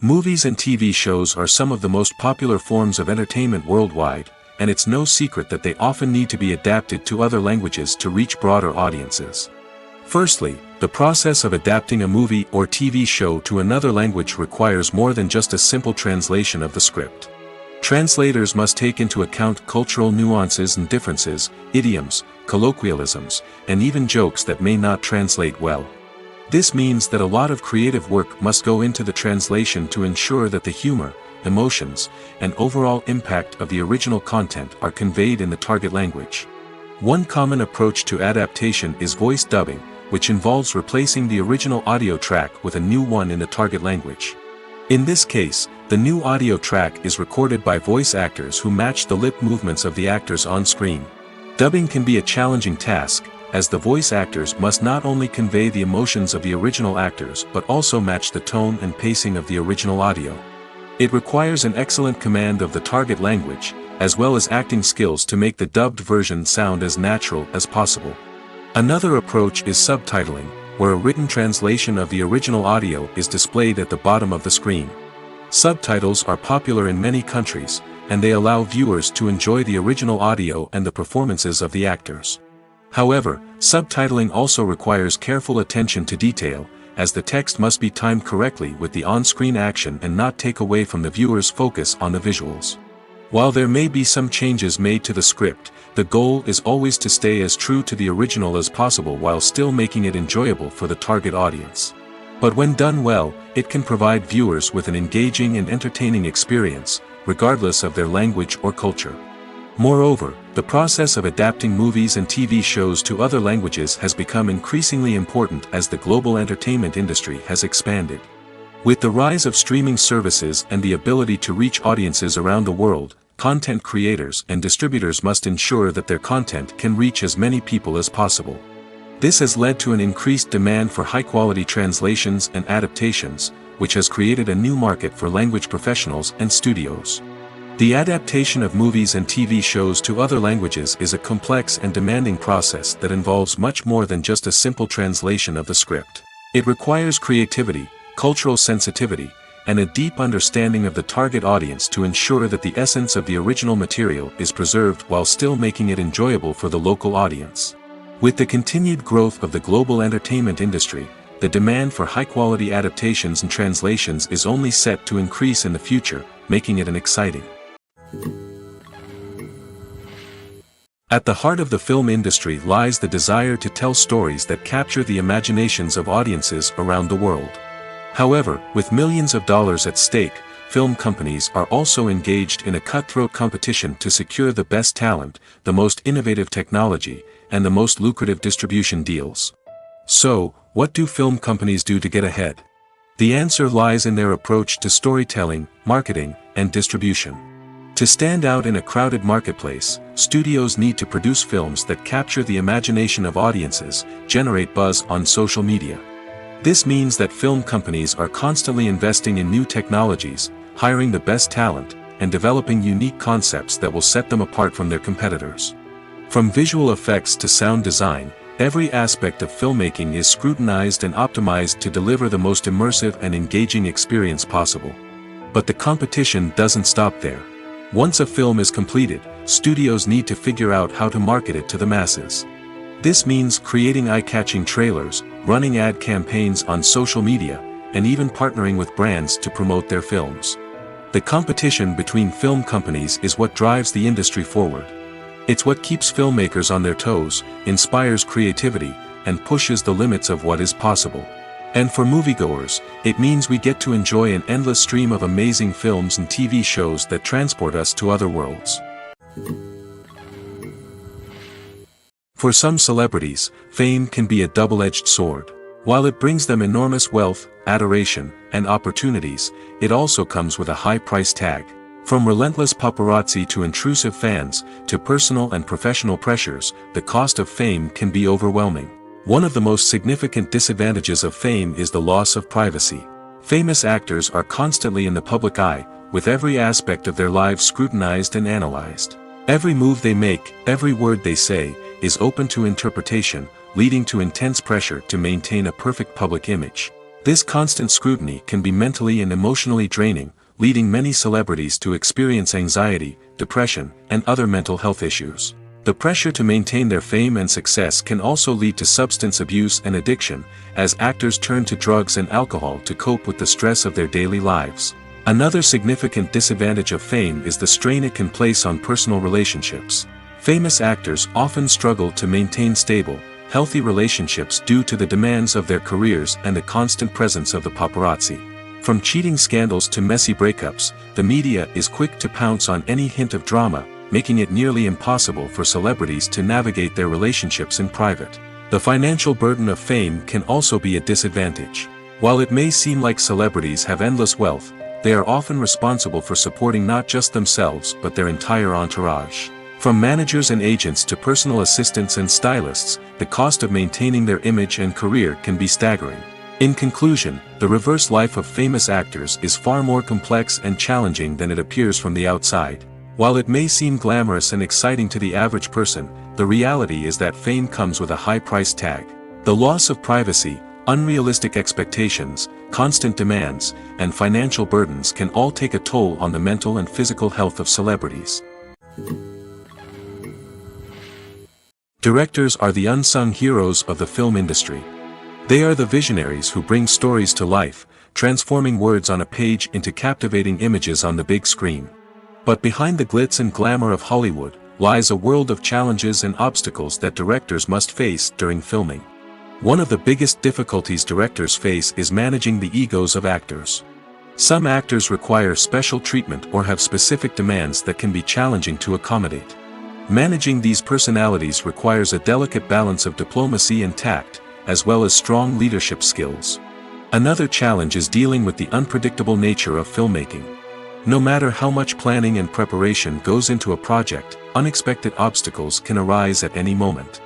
Movies and TV shows are some of the most popular forms of entertainment worldwide, and it's no secret that they often need to be adapted to other languages to reach broader audiences. Firstly, the process of adapting a movie or TV show to another language requires more than just a simple translation of the script. Translators must take into account cultural nuances and differences, idioms, colloquialisms, and even jokes that may not translate well. This means that a lot of creative work must go into the translation to ensure that the humor, emotions, and overall impact of the original content are conveyed in the target language. One common approach to adaptation is voice dubbing, which involves replacing the original audio track with a new one in the target language. In this case, the new audio track is recorded by voice actors who match the lip movements of the actors on screen. Dubbing can be a challenging task, as the voice actors must not only convey the emotions of the original actors but also match the tone and pacing of the original audio. It requires an excellent command of the target language, as well as acting skills to make the dubbed version sound as natural as possible. Another approach is subtitling, where a written translation of the original audio is displayed at the bottom of the screen. Subtitles are popular in many countries, and they allow viewers to enjoy the original audio and the performances of the actors. However, subtitling also requires careful attention to detail, as the text must be timed correctly with the on-screen action and not take away from the viewer's focus on the visuals. While there may be some changes made to the script, the goal is always to stay as true to the original as possible while still making it enjoyable for the target audience. But when done well, it can provide viewers with an engaging and entertaining experience, regardless of their language or culture. Moreover, the process of adapting movies and TV shows to other languages has become increasingly important as the global entertainment industry has expanded. With the rise of streaming services and the ability to reach audiences around the world, content creators and distributors must ensure that their content can reach as many people as possible. This has led to an increased demand for high-quality translations and adaptations, which has created a new market for language professionals and studios. The adaptation of movies and TV shows to other languages is a complex and demanding process that involves much more than just a simple translation of the script. It requires creativity, cultural sensitivity, and a deep understanding of the target audience to ensure that the essence of the original material is preserved while still making it enjoyable for the local audience. With the continued growth of the global entertainment industry, the demand for high-quality adaptations and translations is only set to increase in the future, making it exciting. At the heart of the film industry lies the desire to tell stories that capture the imaginations of audiences around the world. However, with millions of dollars at stake, film companies are also engaged in a cutthroat competition to secure the best talent, the most innovative technology, and the most lucrative distribution deals. So, what do film companies do to get ahead? The answer lies in their approach to storytelling, marketing, and distribution. To stand out in a crowded marketplace, studios need to produce films that capture the imagination of audiences, generate buzz on social media. This means that film companies are constantly investing in new technologies, hiring the best talent, and developing unique concepts that will set them apart from their competitors. From visual effects to sound design, every aspect of filmmaking is scrutinized and optimized to deliver the most immersive and engaging experience possible. But the competition doesn't stop there. Once a film is completed, studios need to figure out how to market it to the masses. This means creating eye-catching trailers, running ad campaigns on social media, and even partnering with brands to promote their films. The competition between film companies is what drives the industry forward. It's what keeps filmmakers on their toes, inspires creativity, and pushes the limits of what is possible. And for moviegoers, it means we get to enjoy an endless stream of amazing films and TV shows that transport us to other worlds. For some celebrities, fame can be a double-edged sword. While it brings them enormous wealth, adoration, and opportunities, it also comes with a high price tag. From relentless paparazzi to intrusive fans, to personal and professional pressures, the cost of fame can be overwhelming. One of the most significant disadvantages of fame is the loss of privacy. Famous actors are constantly in the public eye, with every aspect of their lives scrutinized and analyzed. Every move they make, every word they say, is open to interpretation, leading to intense pressure to maintain a perfect public image. This constant scrutiny can be mentally and emotionally draining, leading many celebrities to experience anxiety, depression, and other mental health issues. The pressure to maintain their fame and success can also lead to substance abuse and addiction, as actors turn to drugs and alcohol to cope with the stress of their daily lives. Another significant disadvantage of fame is the strain it can place on personal relationships. Famous actors often struggle to maintain stable, healthy relationships due to the demands of their careers and the constant presence of the paparazzi. From cheating scandals to messy breakups, the media is quick to pounce on any hint of drama, making it nearly impossible for celebrities to navigate their relationships in private. The financial burden of fame can also be a disadvantage. While it may seem like celebrities have endless wealth, they are often responsible for supporting not just themselves but their entire entourage. From managers and agents to personal assistants and stylists, the cost of maintaining their image and career can be staggering. In conclusion, the reverse life of famous actors is far more complex and challenging than it appears from the outside. While it may seem glamorous and exciting to the average person, the reality is that fame comes with a high price tag. The loss of privacy, unrealistic expectations, constant demands, and financial burdens can all take a toll on the mental and physical health of celebrities. Directors are the unsung heroes of the film industry. They are the visionaries who bring stories to life, transforming words on a page into captivating images on the big screen. But behind the glitz and glamour of Hollywood, lies a world of challenges and obstacles that directors must face during filming. One of the biggest difficulties directors face is managing the egos of actors. Some actors require special treatment or have specific demands that can be challenging to accommodate. Managing these personalities requires a delicate balance of diplomacy and tact, as well as strong leadership skills. Another challenge is dealing with the unpredictable nature of filmmaking. No matter how much planning and preparation goes into a project, unexpected obstacles can arise at any moment.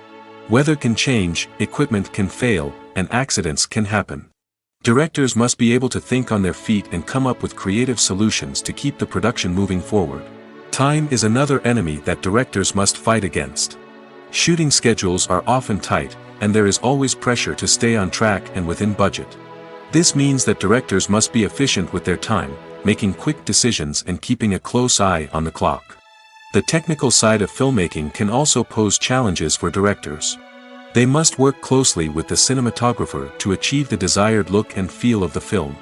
Weather can change, equipment can fail, and accidents can happen. Directors must be able to think on their feet and come up with creative solutions to keep the production moving forward. Time is another enemy that directors must fight against. Shooting schedules are often tight, and there is always pressure to stay on track and within budget. This means that directors must be efficient with their time, making quick decisions and keeping a close eye on the clock. The technical side of filmmaking can also pose challenges for directors. They must work closely with the cinematographer to achieve the desired look and feel of the film.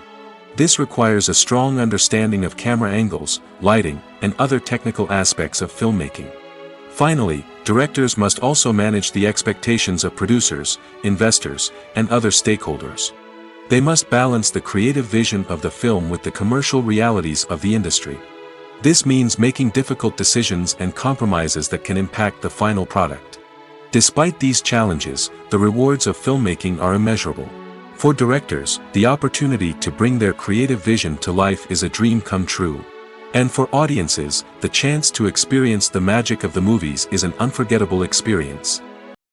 This requires a strong understanding of camera angles, lighting, and other technical aspects of filmmaking. Finally, directors must also manage the expectations of producers, investors, and other stakeholders. They must balance the creative vision of the film with the commercial realities of the industry. This means making difficult decisions and compromises that can impact the final product. Despite these challenges, the rewards of filmmaking are immeasurable. For directors, the opportunity to bring their creative vision to life is a dream come true. And for audiences, the chance to experience the magic of the movies is an unforgettable experience.